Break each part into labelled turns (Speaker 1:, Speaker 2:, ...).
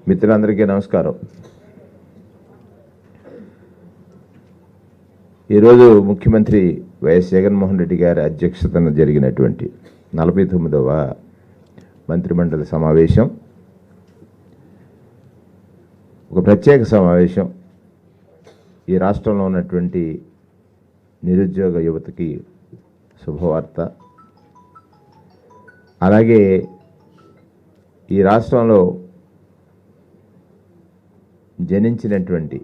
Speaker 1: మిత్రులందరికీ నమస్కారం. ఈరోజు ముఖ్యమంత్రి వైఎస్ జగన్మోహన్ రెడ్డి గారి అధ్యక్షతన జరిగినటువంటి 49వ మంత్రిమండలి సమావేశం ఒక ప్రత్యేక సమావేశం. ఈ రాష్ట్రంలో ఉన్నటువంటి నిరుద్యోగ యువతకి శుభవార్త. అలాగే ఈ రాష్ట్రంలో జనించినటువంటి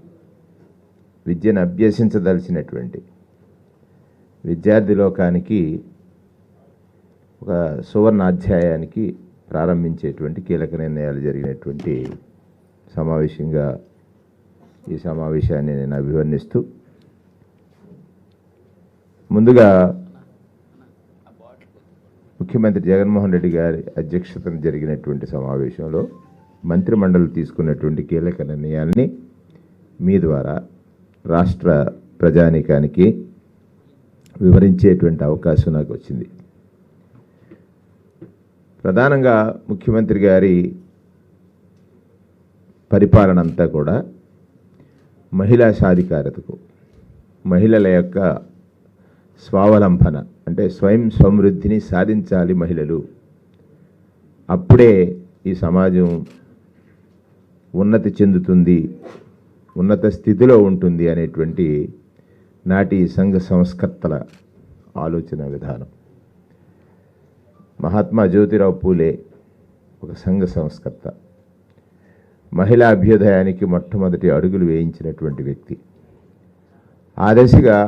Speaker 1: విద్యను అభ్యసించదలిచినటువంటి విద్యార్థి లోకానికి ఒక సువర్ణ అధ్యాయానికి ప్రారంభించేటువంటి కీలక నిర్ణయాలు జరిగినటువంటి సమావేశంగా ఈ సమావేశాన్ని నేను అభివర్ణిస్తూ, ముందుగా ముఖ్యమంత్రి జగన్మోహన్ రెడ్డి గారి అధ్యక్షతన జరిగినటువంటి సమావేశంలో మంత్రిమండలి తీసుకున్నటువంటి కీలక నిర్ణయాల్ని మీ ద్వారా రాష్ట్ర ప్రజానీకానికి వివరించేటువంటి అవకాశం నాకు వచ్చింది. ప్రధానంగా ముఖ్యమంత్రి గారి పరిపాలన అంతా కూడా మహిళా సాధికారతకు, మహిళల యొక్క స్వావలంబన అంటే స్వయం సమృద్ధిని సాధించాలి మహిళలు, అప్పుడే ఈ సమాజం ఉన్నతి చెందుతుంది, ఉన్నత స్థితిలో ఉంటుంది అనేటువంటి నాటి సంఘ సంస్కర్తల ఆలోచన విధానం. మహాత్మా జ్యోతిరావు పూలే ఒక సంఘ సంస్కర్త, మహిళా అభ్యుదయానికి మొట్టమొదటి అడుగులు వేయించినటువంటి వ్యక్తి. ఆ దశగా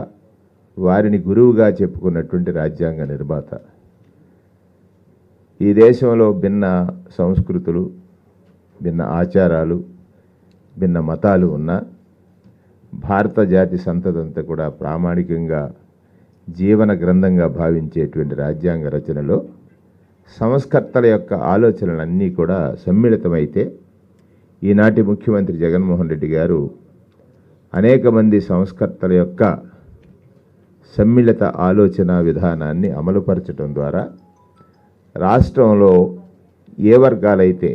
Speaker 1: వారిని గురువుగా చెప్పుకున్నటువంటి రాజ్యాంగ నిర్మాత. ఈ దేశంలో భిన్న సంస్కృతులు, భిన్న ఆచారాలు, భిన్న మతాలు ఉన్న భారత జాతి సంతతంతా కూడా ప్రామాణికంగా జీవన గ్రంథంగా భావించేటువంటి రాజ్యాంగ రచనలో సంస్కర్తల యొక్క ఆలోచనలన్నీ కూడా సమ్మిళితమైతే ఈనాటి ముఖ్యమంత్రి జగన్మోహన్ రెడ్డి గారు అనేక మంది సంస్కర్తల యొక్క సమ్మిళిత ఆలోచన విధానాన్ని అమలుపరచడం ద్వారా రాష్ట్రంలో ఏ వర్గాలైతే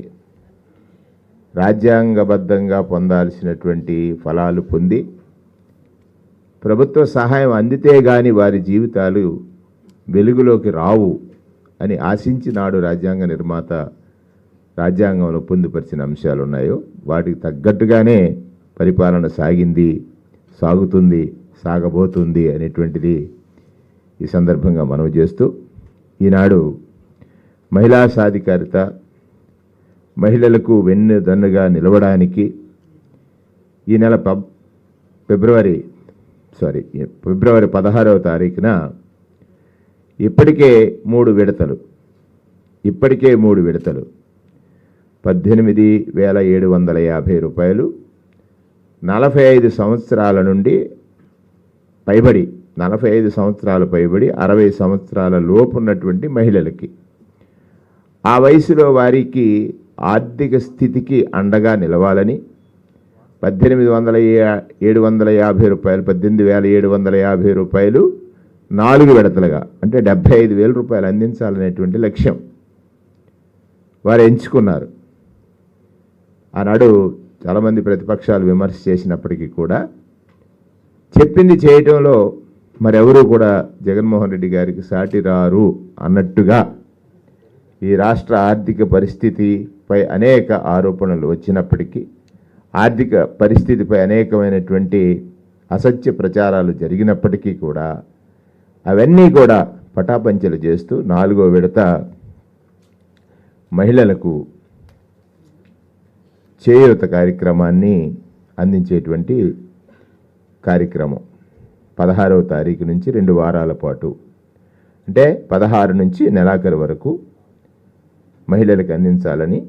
Speaker 1: రాజ్యాంగబద్ధంగా పొందాల్సినటువంటి ఫలాలు పొంది ప్రభుత్వ సహాయం అందితే గాని వారి జీవితాలు వెలుగులోకి రావు అని ఆశించి నాడు రాజ్యాంగ నిర్మాత రాజ్యాంగంలో పొందుపరిచిన అంశాలు ఉన్నాయో వాటికి తగ్గట్టుగానే పరిపాలన సాగింది, సాగుతుంది, సాగబోతుంది అనేటువంటిది ఈ సందర్భంగా మనవి చేస్తూ, ఈనాడు మహిళా సాధికారిత, మహిళలకు వెన్నుదన్నుగా నిలవడానికి ఈ నెల ఫిబ్రవరి 16వ తారీఖున ఇప్పటికే మూడు విడతలు 18,750 రూపాయలు 45 సంవత్సరాల నుండి పైబడి 45 సంవత్సరాలు పైబడి 60 సంవత్సరాల లోపు ఉన్నటువంటి మహిళలకి, ఆ వయసులో వారికి ఆర్థిక స్థితికి అండగా నిలవాలని 18,750 రూపాయలు 18,750 రూపాయలు 4 విడతలుగా అంటే 75,000 రూపాయలు అందించాలనేటువంటి లక్ష్యం వారు ఎంచుకున్నారు. ఆనాడు చాలామంది ప్రతిపక్షాలు విమర్శ చేసినప్పటికీ కూడా చెప్పింది చేయటంలో మరెవరూ కూడా జగన్మోహన్ రెడ్డి గారికి సాటి రారు అన్నట్టుగా ఈ రాష్ట్ర ఆర్థిక పరిస్థితిపై అనేక ఆరోపణలు వచ్చినప్పటికీ, ఆర్థిక పరిస్థితిపై అనేకమైనటువంటి అసత్య ప్రచారాలు జరిగినప్పటికీ కూడా అవన్నీ కూడా పటాపంచలు చేస్తూ 4వ విడత మహిళలకు చేయూత కార్యక్రమాన్ని అందించేటువంటి కార్యక్రమం 16వ తారీఖు నుంచి 2 వారాల పాటు అంటే 16 నుంచి నెలాఖరు వరకు మహిళలకు అందించాలని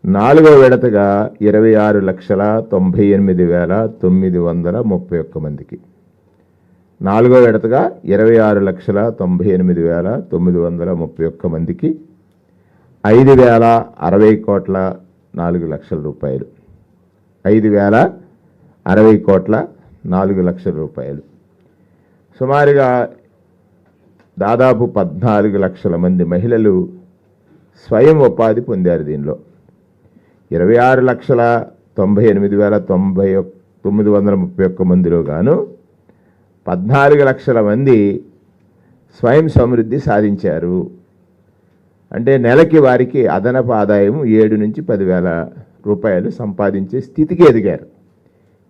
Speaker 1: 4వ విడతగా 26,98,931 మందికి, 4వ విడతగా 26,98,931 మందికి 5,060,4,00,000 రూపాయలు, 5,060,4,00,000 రూపాయలు. సుమారుగా దాదాపు 14 లక్షల మంది మహిళలు స్వయం ఉపాధి పొందారు. దీనిలో 26,98,931 మందిలో గాను 14 లక్షల మంది స్వయం సమృద్ధి సాధించారు. అంటే నెలకి వారికి అదనపు ఆదాయం 7 నుంచి 10,000 రూపాయలు సంపాదించే స్థితికి ఎదిగారు.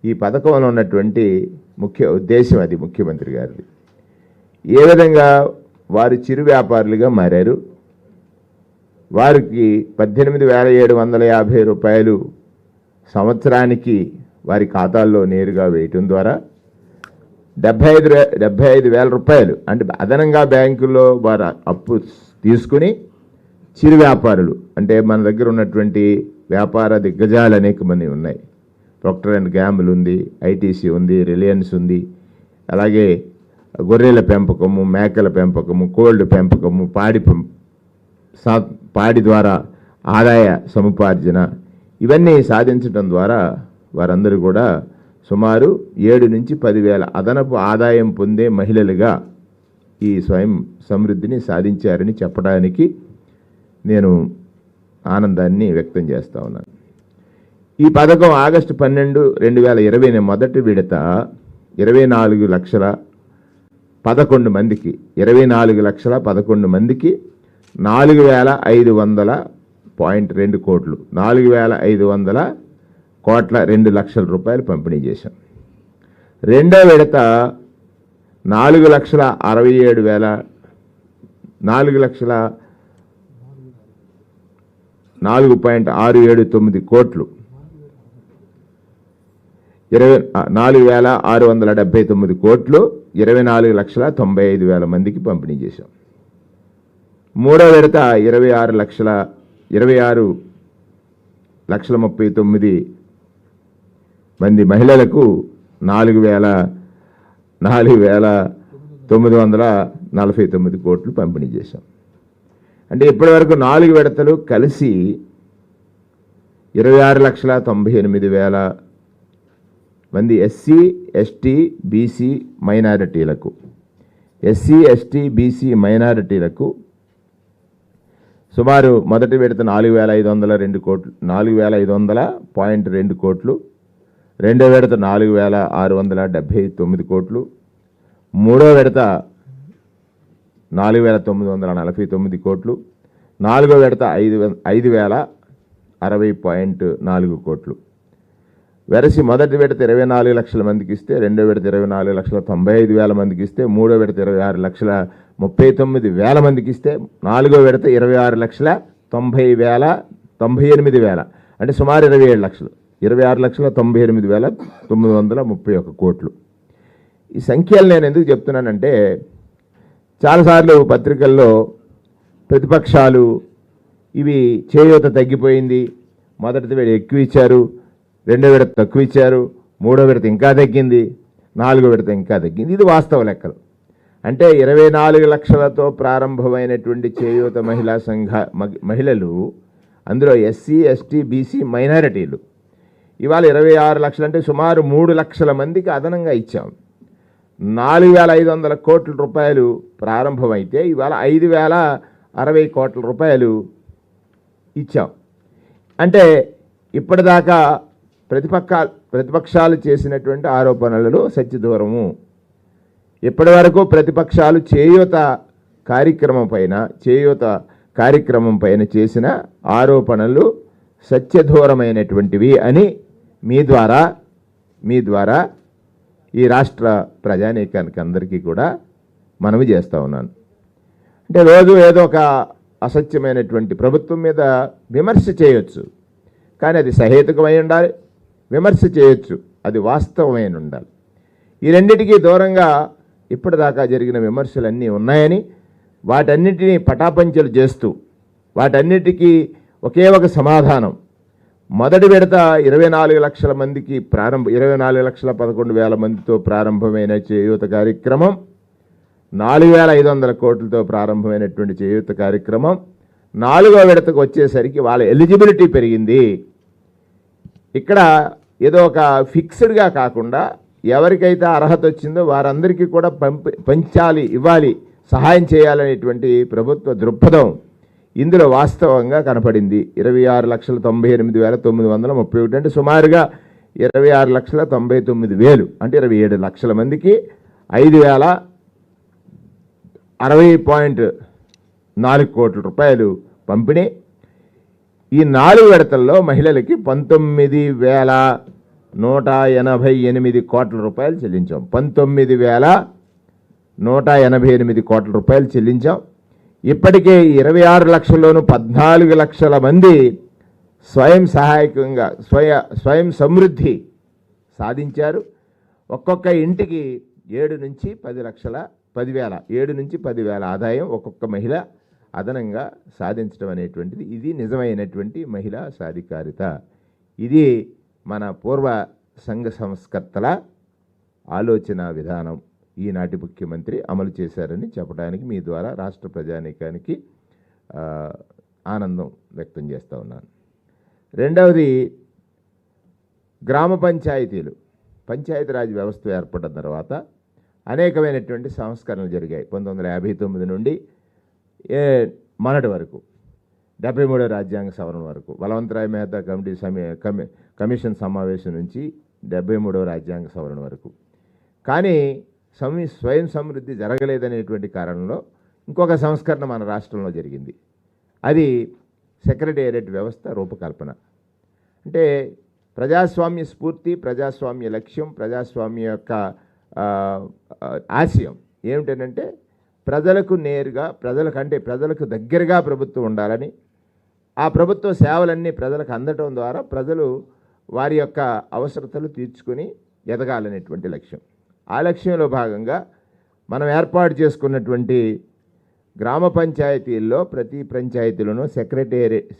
Speaker 1: ఈ పథకంలో ఉన్నటువంటి ముఖ్య ఉద్దేశం అది ముఖ్యమంత్రి గారిది. ఏ విధంగా వారు చిరు వ్యాపారులుగా మారారు. వారికి 18,750 రూపాయలు సంవత్సరానికి వారి ఖాతాల్లో నేరుగా వేయటం ద్వారా 75,000 రూపాయలు అంటే అదనంగా బ్యాంకుల్లో వారు అప్పు తీసుకుని చిరు వ్యాపారులు అంటే మన దగ్గర ఉన్నటువంటి వ్యాపార దిగ్గజాలు అనేక మంది ఉన్నాయి. ప్రొక్టర్ అండ్ గ్యాంబుల్ ఉంది, ఐటీసీ ఉంది, రిలయన్స్ ఉంది, అలాగే గొర్రెల పెంపకము, మేకల పెంపకము, కోల్డ్ పెంపకము, పాడి ద్వారా ఆదాయ సముపార్జన ఇవన్నీ సాధించడం ద్వారా వారందరూ కూడా సుమారు 7 నుంచి 10,000 అదనపు ఆదాయం పొందే మహిళలుగా ఈ స్వయం సమృద్ధిని సాధించారని చెప్పడానికి నేను ఆనందాన్ని వ్యక్తం చేస్తూ ఉన్నాను. ఈ పథకం ఆగస్టు 12, 2020 మొదటి విడత 24,11 మందికి 4,11,2 కోట్లు 4,500 కోట్ల 2 లక్షల రూపాయలు పంపిణీ చేశాం. రెండో విడత 4,679 కోట్లు 4,679 కోట్లు 24,95,000 మందికి పంపిణీ చేశాం. మూడో విడత 26,39,000 మంది మహిళలకు 4,949 కోట్లు పంపిణీ చేశాం. అంటే ఇప్పటివరకు 4 విడతలు కలిసి 26,98,000 మంది ఎస్సీ, ఎస్టీ, బీసీ మైనారిటీలకు సుమారు మొదటి విడత 4,502 కోట్లు 4,500.2 కోట్లు, రెండో విడత 4,679 కోట్లు, మూడో విడత 4,949 కోట్లు, నాలుగో విడత 5,060.4 కోట్లు. వెరసి మొదటి విడత 24 లక్షల మందికి ఇస్తే, రెండో విడత 24,95,000 మందికి ఇస్తే, మూడో విడత 26,39,000 మందికి ఇస్తే, నాలుగో విడత 26,98,000 అంటే సుమారు 27 లక్షలు 26,98,931 కోట్లు. ఈ సంఖ్యలు నేను ఎందుకు చెప్తున్నానంటే చాలాసార్లు పత్రికల్లో ప్రతిపక్షాలు ఇవి చేయూత తగ్గిపోయింది, మొదటి విడత ఎక్కువ ఇచ్చారు, రెండో విడత తక్కువ ఇచ్చారు, మూడో విడత ఇంకా తగ్గింది, నాలుగో విడత ఇంకా తగ్గింది. ఇది వాస్తవ లెక్కలు. అంటే 24 లక్షలతో ప్రారంభమైనటువంటి చేయూత మహిళలు, అందులో ఎస్సీ, ఎస్టీ, బీసీ మైనారిటీలు ఇవాళ 26 లక్షలు అంటే సుమారు 3 లక్షల మందికి అదనంగా ఇచ్చాం. 4,500 కోట్ల రూపాయలు ప్రారంభమైతే ఇవాళ 5,060 కోట్ల రూపాయలు ఇచ్చాం. అంటే ఇప్పటిదాకా ప్రతిపక్షాలు చేసినటువంటి ఆరోపణలలో సత్యదూరము. ఇప్పటి వరకు ప్రతిపక్షాలు చేయూత కార్యక్రమం పైన చేసిన ఆరోపణలు సత్యదూరమైనటువంటివి అని మీ ద్వారా ఈ రాష్ట్ర ప్రజానీకానికి అందరికీ కూడా మనవి చేస్తూ ఉన్నాను. అంటే రోజు ఏదో ఒక అసత్యమైనటువంటి ప్రభుత్వం మీద విమర్శ చేయొచ్చు, కానీ అది సహేతుకమై ఉండాలి. విమర్శ చేయొచ్చు, అది వాస్తవమైన ఉండాలి. ఈ రెండింటికి దూరంగా ఇప్పటిదాకా జరిగిన విమర్శలన్నీ ఉన్నాయని, వాటన్నిటినీ పటాపంచలు చేస్తూ వాటన్నిటికీ ఒకే ఒక సమాధానం. మొదటి విడత 24 లక్షల మందికి 24,11,000 మందితో ప్రారంభమైన చేయూత కార్యక్రమం, 4,500 కోట్లతో ప్రారంభమైనటువంటి చేయూత కార్యక్రమం నాలుగో విడతకు వచ్చేసరికి వాళ్ళ ఎలిజిబిలిటీ పెరిగింది. ఇక్కడ ఏదో ఒక ఫిక్స్డ్గా కాకుండా ఎవరికైతే అర్హత వచ్చిందో వారందరికీ కూడా ఇవ్వాలి, సహాయం చేయాలనేటువంటి ప్రభుత్వ దృక్పథం ఇందులో వాస్తవంగా కనపడింది 26,98,931 అంటే సుమారుగా 26,99,000 అంటే 27 లక్షల మందికి 5,060.4 కోట్ల రూపాయలు పంపిణీ. ఈ 4 విడతల్లో మహిళలకి 19,188 కోట్ల రూపాయలు చెల్లించాం. 19,188 కోట్ల రూపాయలు చెల్లించాం. ఇప్పటికే 26 లక్షల్లోనూ 14 లక్షల మంది స్వయం సహాయకంగా స్వయం సమృద్ధి సాధించారు. ఒక్కొక్క ఇంటికి 7 నుంచి 10,000 ఆదాయం ఒక్కొక్క మహిళ అదనంగా సాధించడం అనేటువంటిది ఇది నిజమైనటువంటి మహిళా సాధికారిత. ఇది మన పూర్వ సంఘ సంస్కర్తల ఆలోచన విధానం ఈనాటి ముఖ్యమంత్రి అమలు చేశారని చెప్పడానికి మీ ద్వారా రాష్ట్ర ప్రజానీకానికి ఆనందం వ్యక్తం చేస్తూ ఉన్నాను. రెండవది, గ్రామ పంచాయతీలు, పంచాయతీరాజ్ వ్యవస్థ ఏర్పడిన తర్వాత అనేకమైనటువంటి సంస్కరణలు జరిగాయి. 1959 నుండి మొన్నటి వరకు 73వ రాజ్యాంగ సవరణ వరకు, బలవంతరాయ్ మెహతా కమిషన్ సమావేశం నుంచి 73వ రాజ్యాంగ సవరణ వరకు. కానీ స్వయం సమృద్ధి జరగలేదనేటువంటి కారణంలో ఇంకొక సంస్కరణ మన రాష్ట్రంలో జరిగింది. అది సెక్రటేరియట్ వ్యవస్థ రూపకల్పన. అంటే ప్రజాస్వామ్య స్ఫూర్తి, ప్రజాస్వామ్య లక్ష్యం, ప్రజాస్వామ్య యొక్క ఆశయం ఏమిటంటే ప్రజలకు నేరుగా, ప్రజలకు దగ్గరగా ప్రభుత్వం ఉండాలని, ఆ ప్రభుత్వ సేవలన్నీ ప్రజలకు అందటం ద్వారా ప్రజలు వారి యొక్క అవసరతలు తీర్చుకొని ఎదగాలనేటువంటి లక్ష్యం. ఆ లక్ష్యంలో భాగంగా మనం ఏర్పాటు చేసుకున్నటువంటి గ్రామ పంచాయతీల్లో ప్రతి పంచాయతీలోనూ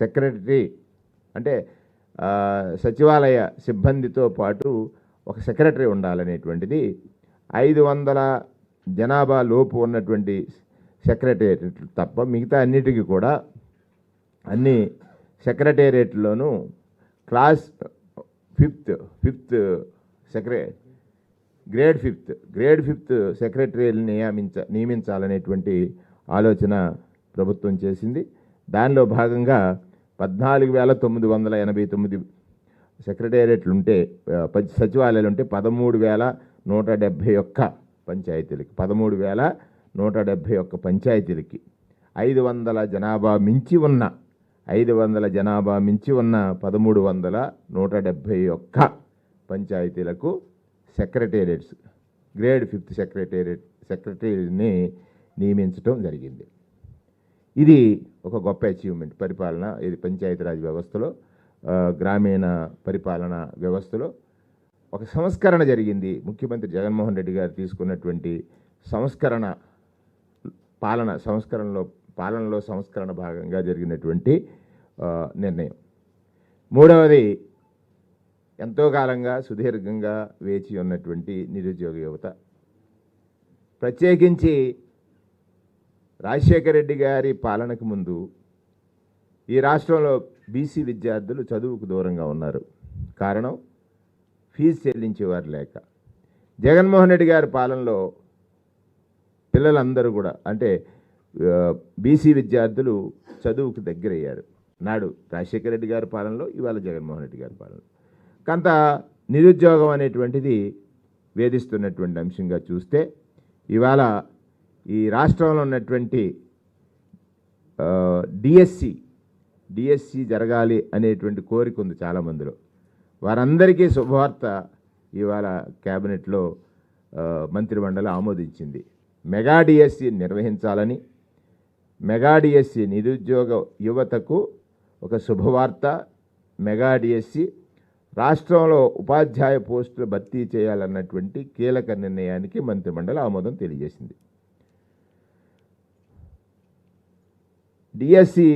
Speaker 1: సెక్రటరీ అంటే సచివాలయ సిబ్బందితో పాటు ఒక సెక్రటరీ ఉండాలనేటువంటిది 500 జనాభా లోపు ఉన్నటువంటి సెక్రటేరియట్ తప్ప మిగతా అన్నిటికీ కూడా అన్ని సెక్రటేరియట్లోనూ క్లాస్ ఫిఫ్త్ గ్రేడ్ ఫిఫ్త్ సెక్రటరీని నియమించాలనేటువంటి ఆలోచన ప్రభుత్వం చేసింది. దానిలో భాగంగా 14,989 సెక్రటేరియట్లు ఉంటే, సచివాలయాలు ఉంటే 13,171 పంచాయతీలకి 500 జనాభా మించి ఉన్న 13,171 పంచాయతీలకు సెక్రటేరియట్స్ గ్రేడ్ ఫిఫ్త్ సెక్రటరీని నియమించడం జరిగింది. ఇది ఒక గొప్ప అచీవ్మెంట్ పరిపాలన. ఇది పంచాయతీరాజ్ వ్యవస్థలో, గ్రామీణ పరిపాలన వ్యవస్థలో ఒక సంస్కరణ జరిగింది. ముఖ్యమంత్రి జగన్మోహన్ రెడ్డి గారు తీసుకున్నటువంటి పాలనలో సంస్కరణ భాగంగా జరిగినటువంటి నిర్ణయం. మూడవది, ఎంతో కాలంగా సుదీర్ఘంగా వేచి ఉన్నటువంటి నిరుద్యోగ యువత. ప్రత్యేకించి రాజశేఖర రెడ్డి గారి పాలనకు ముందు ఈ రాష్ట్రంలో బీసీ విద్యార్థులు చదువుకు దూరంగా ఉన్నారు. కారణం ఫీజు చెల్లించేవారు లేక. జగన్మోహన్ రెడ్డి గారి పాలనలో పిల్లలందరూ కూడా, అంటే బీసీ విద్యార్థులు చదువుకు దగ్గరయ్యారు. నాడు రాజశేఖర రెడ్డి గారి పాలనలో, ఇవాళ జగన్మోహన్ రెడ్డి గారి పాలన. కొంత నిరుద్యోగం అనేటువంటిది వేధిస్తున్నటువంటి అంశంగా చూస్తే, ఇవాళ ఈ రాష్ట్రంలో ఉన్నటువంటి డిఎస్సి జరగాలి అనేటువంటి కోరిక ఉంది చాలామందిలో. వారందరికీ శుభవార్త ఇవాళ క్యాబినెట్లో మంత్రిమండలి ఆమోదించింది. మెగా డిఎస్సి నిర్వహించాలని, మెగా డిఎస్సి నిరుద్యోగ యువతకు ఒక శుభవార్త. మెగా డిఎస్సి రాష్ట్రంలో ఉపాధ్యాయ పోస్టులు భర్తీ చేయాలన్నటువంటి కీలక నిర్ణయానికి మంత్రిమండలి ఆమోదం తెలియజేసింది. డిఎస్సి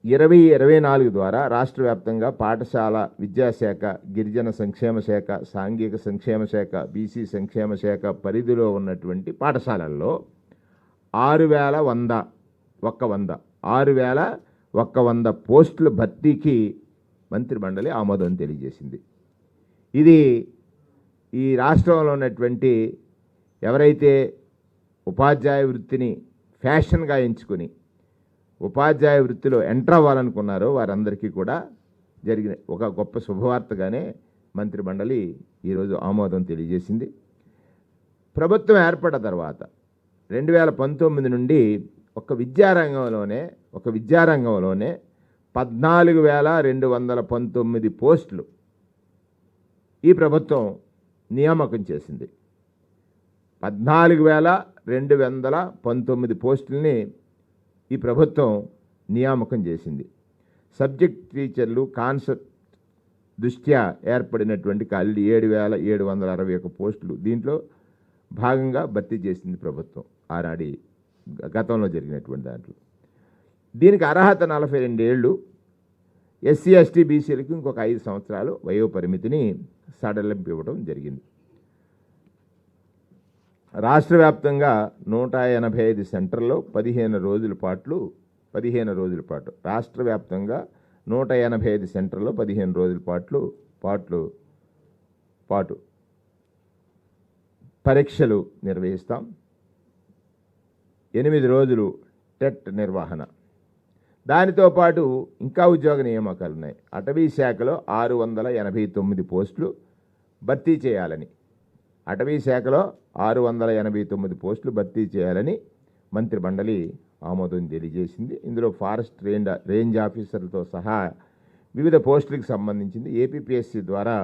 Speaker 1: 2024 ద్వారా రాష్ట్ర వ్యాప్తంగా పాఠశాల విద్యాశాఖ, గిరిజన సంక్షేమ శాఖ, సాంఘిక సంక్షేమ శాఖ, బీసీ సంక్షేమ శాఖ పరిధిలో ఉన్నటువంటి పాఠశాలల్లో 6,100 పోస్టుల భర్తీకి మంత్రిమండలి ఆమోదం తెలియజేసింది. ఇది ఈ రాష్ట్రంలో ఉన్నటువంటి ఎవరైతే ఉపాధ్యాయ వృత్తిని ఫ్యాషన్గా ఎంచుకొని ఉపాధ్యాయ వృత్తిలో ఎంటర్ అవ్వాలనుకున్నారో వారందరికీ కూడా జరిగిన ఒక గొప్ప శుభవార్తగానే మంత్రి మండలి ఈరోజు ఆమోదం తెలియజేసింది. ప్రభుత్వం ఏర్పడిన తర్వాత 2019 నుండి ఒక విద్యారంగంలోనే 14,219 పోస్టులు ఈ ప్రభుత్వం నియామకం చేసింది. 14,219 పోస్టుల్ని ఈ ప్రభుత్వం నియామకం చేసింది. సబ్జెక్ట్ టీచర్లు కాన్సెప్ట్ దృష్ట్యా ఏర్పడినటువంటి 7,761 పోస్టులు దీంట్లో భాగంగా భర్తీ చేసింది ప్రభుత్వం ఆనాడి గతంలో జరిగినటువంటి దాంట్లో. దీనికి అర్హత 42 ఏళ్ళు, ఎస్సీ ఎస్టీ బీసీలకు ఇంకొక 5 సంవత్సరాలు వయోపరిమితిని సడలింపు ఇవ్వడం జరిగింది. రాష్ట్ర వ్యాప్తంగా 185 సెంటర్లో 15 రోజుల పాటు రాష్ట్ర వ్యాప్తంగా 185 సెంటర్లో 15 రోజుల పాటు పరీక్షలు నిర్వహిస్తాం. 8 రోజులు టెట్ నిర్వహణ. దానితో పాటు ఇంకా ఉద్యోగ నియామకాలు ఉన్నాయి. అటవీ శాఖలో 689 పోస్టులు భర్తీ చేయాలని 689 భర్తీ చేయాలని మంత్రి మండలి ఆమోదం తెలియజేసింది. ఇందులో ఫారెస్ట్ రేంజ్ ఆఫీసర్లతో సహా వివిధ పోస్టులకు సంబంధించింది ఏపీపీఎస్సీ ద్వారా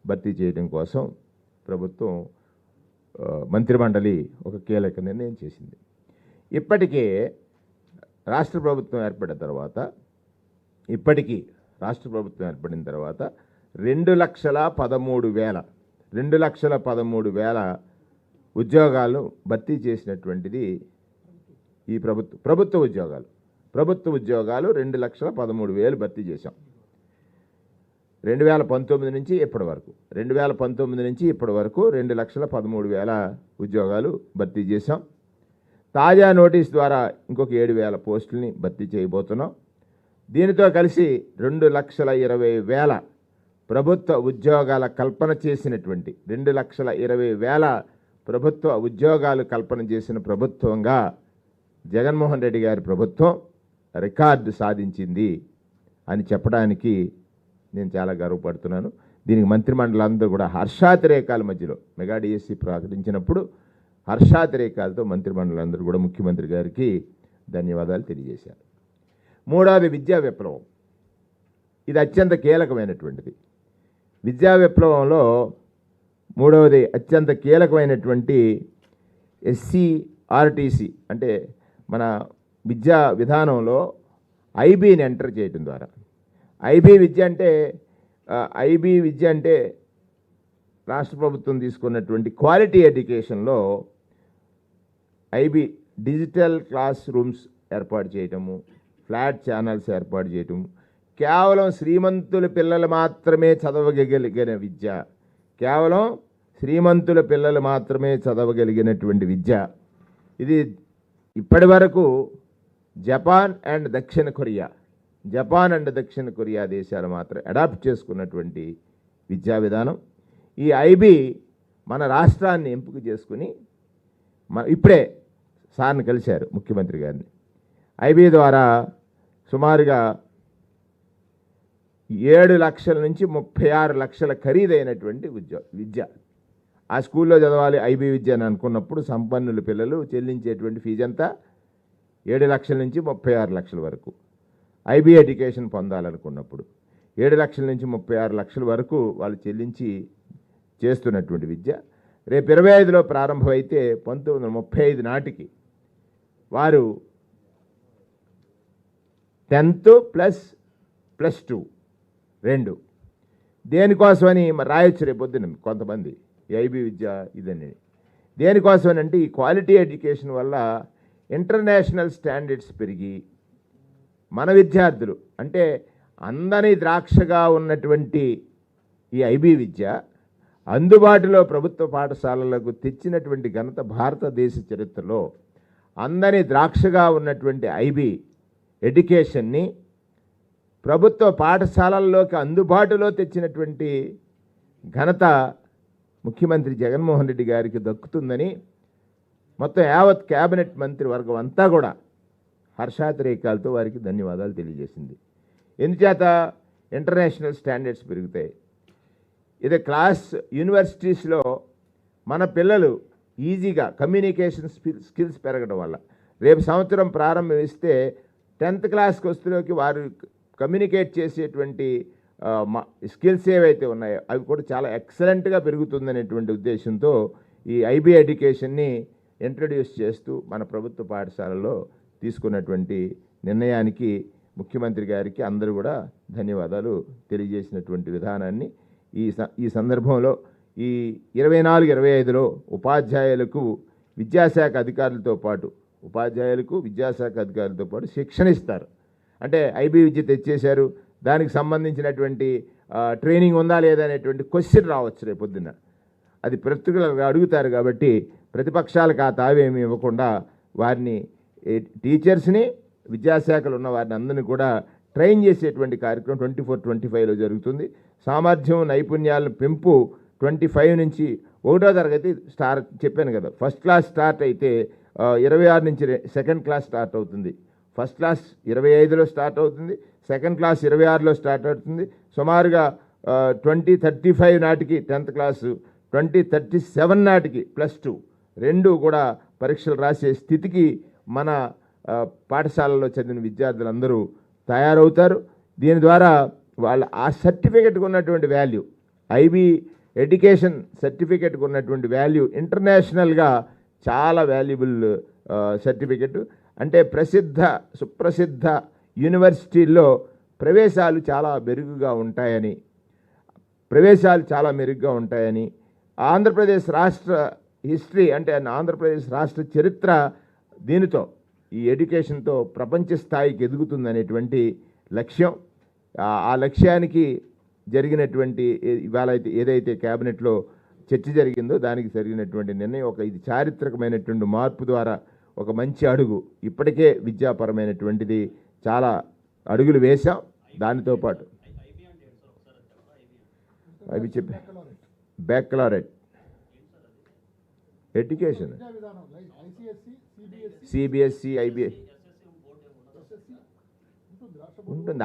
Speaker 1: భర్తీ చేయడం కోసం ప్రభుత్వం మంత్రి మండలి ఒక కీలక నిర్ణయం చేసింది. ఇప్పటికే రాష్ట్ర ప్రభుత్వం ఏర్పడిన తర్వాత 2,13,000 ఉద్యోగాలు భర్తీ చేసినటువంటిది ఈ ప్రభుత్వ ఉద్యోగాలు 2,13,000 భర్తీ చేశాం. 2019 నుంచి ఇప్పటి వరకు 2,13,000 ఉద్యోగాలు భర్తీ చేశాం. తాజా నోటీస్ ద్వారా ఇంకొక 7,000 పోస్టుల్ని భర్తీ చేయబోతున్నాం. దీనితో కలిసి 2,20,000 ప్రభుత్వ ఉద్యోగాల కల్పన చేసినటువంటి 2,20,000 ప్రభుత్వ ఉద్యోగాలు కల్పన చేసిన ప్రభుత్వంగా జగన్మోహన్ రెడ్డి గారి ప్రభుత్వం రికార్డు సాధించింది అని చెప్పడానికి నేను చాలా గర్వపడుతున్నాను. దీనికి మంత్రిమండలందరూ కూడా హర్షాతిరేకాల మధ్యలో మెగా డిఎస్సి ప్రకటించినప్పుడు హర్షాతిరేకాలతో మంత్రిమండలందరూ కూడా ముఖ్యమంత్రి గారికి ధన్యవాదాలు తెలియజేశారు. మూడవది విద్యా విప్లవం. ఇది అత్యంత కీలకమైనటువంటిది. విద్యా విప్లవంలో మూడవది అత్యంత కీలకమైనటువంటి SCRTC అంటే మన విద్యా విధానంలో ఐబీని ఎంటర్ చేయడం ద్వారా ఐబీ విద్య అంటే రాష్ట్ర ప్రభుత్వం తీసుకున్నటువంటి క్వాలిటీ ఎడ్యుకేషన్లో ఐబీ డిజిటల్ క్లాస్ రూమ్స్ ఏర్పాటు చేయటము, ఫ్లాట్ ఛానల్స్ ఏర్పాటు చేయటము, కేవలం శ్రీమంతుల పిల్లలు మాత్రమే చదవగలిగిన విద్య, కేవలం శ్రీమంతుల పిల్లలు మాత్రమే చదవగలిగినటువంటి విద్య. ఇది ఇప్పటి వరకు జపాన్ అండ్ దక్షిణ కొరియా దేశాలు మాత్రం అడాప్ట్ చేసుకున్నటువంటి విద్యా విధానం. ఈ ఐబీ మన రాష్ట్రాన్ని ఎంపిక చేసుకుని ఇప్పుడే సార్ని కలిశారు ముఖ్యమంత్రి గారిని. ఐబీ ద్వారా సుమారుగా 7 లక్షల నుంచి 36 లక్షల ఖరీదైనటువంటి విద్య ఆ స్కూల్లో చదవాలి ఐబీ విద్య అని అనుకున్నప్పుడు సంపన్నుల పిల్లలు చెల్లించేటువంటి ఫీజు అంతా 7 లక్షల నుంచి 36 లక్షల వరకు. ఐబీ ఎడ్యుకేషన్ పొందాలనుకున్నప్పుడు 7 లక్షల నుంచి 36 లక్షల వరకు వాళ్ళు చెల్లించి చేస్తున్నటువంటి విద్య రేపు 25లో ప్రారంభమైతే 1935 నాటికి వారు 10th +2 2 దేనికోసమని రాయొచ్చు రేపు పొద్దున కొంతమంది ఐబీ విద్య ఇదని. దేనికోసమని అంటే ఈ క్వాలిటీ ఎడ్యుకేషన్ వల్ల ఇంటర్నేషనల్ స్టాండర్డ్స్ పెరిగి మన విద్యార్థులు అంటే అందని ద్రాక్షగా ఉన్నటువంటి ఈ ఐబీ విద్య అందుబాటులో ప్రభుత్వ పాఠశాలలకు తెచ్చినటువంటి ఘనత భారతదేశ చరిత్రలో అందని ద్రాక్షగా ఉన్నటువంటి ఐబీ ఎడ్యుకేషన్ని ప్రభుత్వ పాఠశాలల్లోకి అందుబాటులో తెచ్చినటువంటి ఘనత ముఖ్యమంత్రి జగన్మోహన్ రెడ్డి గారికి దక్కుతుందని మొత్తం యావత్ క్యాబినెట్ మంత్రివర్గం అంతా కూడా హర్షాతిరేకాలతో వారికి ధన్యవాదాలు తెలియజేసింది. ఎందుచేత ఇంటర్నేషనల్ స్టాండర్డ్స్ పెరుగుతాయి. ఇది క్లాస్ యూనివర్సిటీస్లో మన పిల్లలు ఈజీగా కమ్యూనికేషన్ స్కిల్స్ పెరగడం వల్ల రేపు సంవత్సరం ప్రారంభిస్తే 10th క్లాస్కి వస్తులోకి వారు కమ్యూనికేట్ చేసేటువంటి స్కిల్స్ ఏవైతే ఉన్నాయో అవి కూడా చాలా ఎక్సలెంట్గా పెరుగుతుందనేటువంటి ఉద్దేశంతో ఈ ఐబీ ఎడ్యుకేషన్ని ఇంట్రడ్యూస్ చేస్తూ మన ప్రభుత్వ పాఠశాలలో తీసుకున్నటువంటి నిర్ణయానికి ముఖ్యమంత్రి గారికి అందరూ కూడా ధన్యవాదాలు తెలియజేసినటువంటి విధానాన్ని ఈ సందర్భంలో ఈ 24-25లో ఉపాధ్యాయులకు విద్యాశాఖ అధికారులతో పాటు శిక్షణ ఇస్తారు. అంటే ఐబీ విద్య తెచ్చేశారు, దానికి సంబంధించినటువంటి ట్రైనింగ్ ఉందా లేదా అనేటువంటి క్వశ్చన్ రావచ్చు రేపు పొద్దున్న. అది పర్టికులర్గా అడుగుతారు కాబట్టి ప్రతిపక్షాలకు ఆ తావేమీ ఇవ్వకుండా వారిని టీచర్స్ని విద్యాశాఖలో ఉన్న వారిని అందరినీ కూడా ట్రైన్ చేసేటువంటి కార్యక్రమం 24-25లో జరుగుతుంది. సామర్థ్యం నైపుణ్యాల పెంపు 25 నుంచి 1వ తరగతి చెప్పాను కదా. ఫస్ట్ క్లాస్ స్టార్ట్ అయితే 26 నుంచి సెకండ్ క్లాస్ స్టార్ట్ అవుతుంది. ఫస్ట్ క్లాస్ 25లో స్టార్ట్ అవుతుంది, సెకండ్ క్లాస్ 26లో స్టార్ట్ అవుతుంది. సుమారుగా 2035 నాటికి 10th క్లాసు, 2037 నాటికి +2 రెండు కూడా పరీక్షలు రాసే స్థితికి మన పాఠశాలలో చదివిన విద్యార్థులందరూ తయారవుతారు. దీని ద్వారా వాళ్ళ ఆ సర్టిఫికెట్కి ఉన్నటువంటి వాల్యూ, ఐబీ ఎడ్యుకేషన్ సర్టిఫికెట్కి ఉన్నటువంటి వాల్యూ ఇంటర్నేషనల్గా చాలా వాల్యుబుల్ సర్టిఫికెట్. అంటే సుప్రసిద్ధ యూనివర్సిటీల్లో ప్రవేశాలు చాలా మెరుగ్గా ఉంటాయని ఆంధ్రప్రదేశ్ రాష్ట్ర హిస్టరీ అంటే ఆంధ్రప్రదేశ్ రాష్ట్ర చరిత్ర దీనితో ఈ ఎడ్యుకేషన్తో ప్రపంచ స్థాయికి ఎదుగుతుందనేటువంటి లక్ష్యం. ఆ లక్ష్యానికి జరిగినటువంటి ఇవాళ ఏదైతే క్యాబినెట్లో చర్చ జరిగిందో దానికి జరిగినటువంటి నిర్ణయం ఇది చారిత్రకమైనటువంటి మార్పు ద్వారా ఒక మంచి అడుగు. ఇప్పటికే విద్యాపరమైనటువంటిది చాలా అడుగులు వేశాం. దానితో పాటు అవి చెప్పి బ్యాక్లారెట్ ఎడ్యుకేషన్, సిబిఎస్సి, ఐబిఐ ఉంటుంది,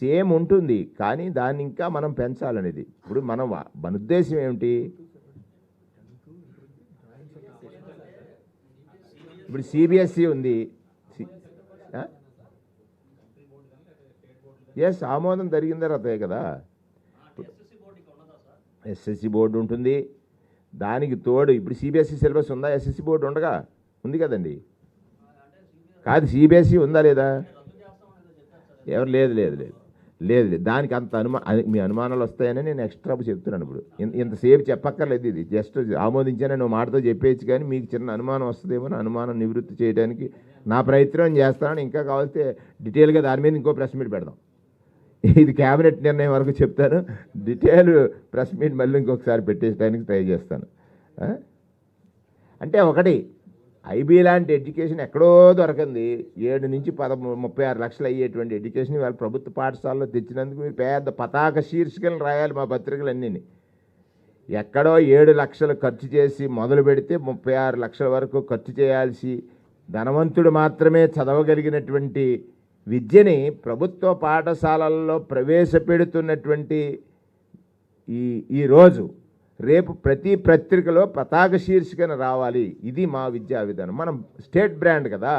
Speaker 1: సేమ్ ఉంటుంది, కానీ దాన్ని ఇంకా మనం పెంచాలనేది. ఇప్పుడు మన ఉద్దేశం ఏమిటి? ఇప్పుడు సిబిఎస్సి ఉంది, ఎస్ ఆమోదం జరిగిన తర్వాతే కదా. ఎస్ఎస్సి బోర్డు ఉంటుంది, దానికి తోడు ఇప్పుడు సిబిఎస్సి సిలబస్ ఉందా? ఎస్ఎస్సి బోర్డు ఉండగా ఉంది కదండి. కాదు, సిబిఎస్సి ఉందా లేదా? ఎవరు లేదు లేదు లేదు లేదు లేదు దానికి అంత మీ అనుమానాలు వస్తాయని నేను ఎక్స్ట్రా చెప్తున్నాను. ఇప్పుడు ఇంతసేపు చెప్పక్కర్లేదు, ఇది జస్ట్ ఆమోదించానని నువ్వు మాటతో చెప్పేయచ్చు, కానీ మీకు చిన్న అనుమానం వస్తుందేమో, అనుమానం నివృత్తి చేయడానికి నా ప్రయత్నం చేస్తానని. ఇంకా కావాల్సి డీటెయిల్గా దాని మీద ఇంకో ప్రెస్ మీట్ పెడదాం. ఇది క్యాబినెట్ నిర్ణయం వరకు చెప్తాను, డీటెయిల్ ప్రెస్ మీట్ మళ్ళీ ఇంకొకసారి పెట్టేయడానికి ట్రై చేస్తాను. అంటే ఒకటి ఐబీ లాంటి ఎడ్యుకేషన్ ఎక్కడో దొరకంది, 7 నుంచి 36 లక్షలు అయ్యేటువంటి ఎడ్యుకేషన్ వాళ్ళ ప్రభుత్వ పాఠశాలలో తెచ్చినందుకు మీరు పెద్ద పతాక శీర్షికలు రాయాలి మా పత్రికలన్నీ. ఎక్కడో 7 లక్షలు ఖర్చు చేసి మొదలు పెడితే 36 లక్షల వరకు ఖర్చు చేయాల్సి ధనవంతుడు మాత్రమే చదవగలిగినటువంటి విద్యని ప్రభుత్వ పాఠశాలల్లో ప్రవేశపెడుతున్నటువంటి ఈ రోజు రేపు ప్రతి పత్రికలో పతాక శీర్షికన రావాలి. ఇది మా విద్యా విధానం. మనం స్టేట్ బ్రాండ్ కదా,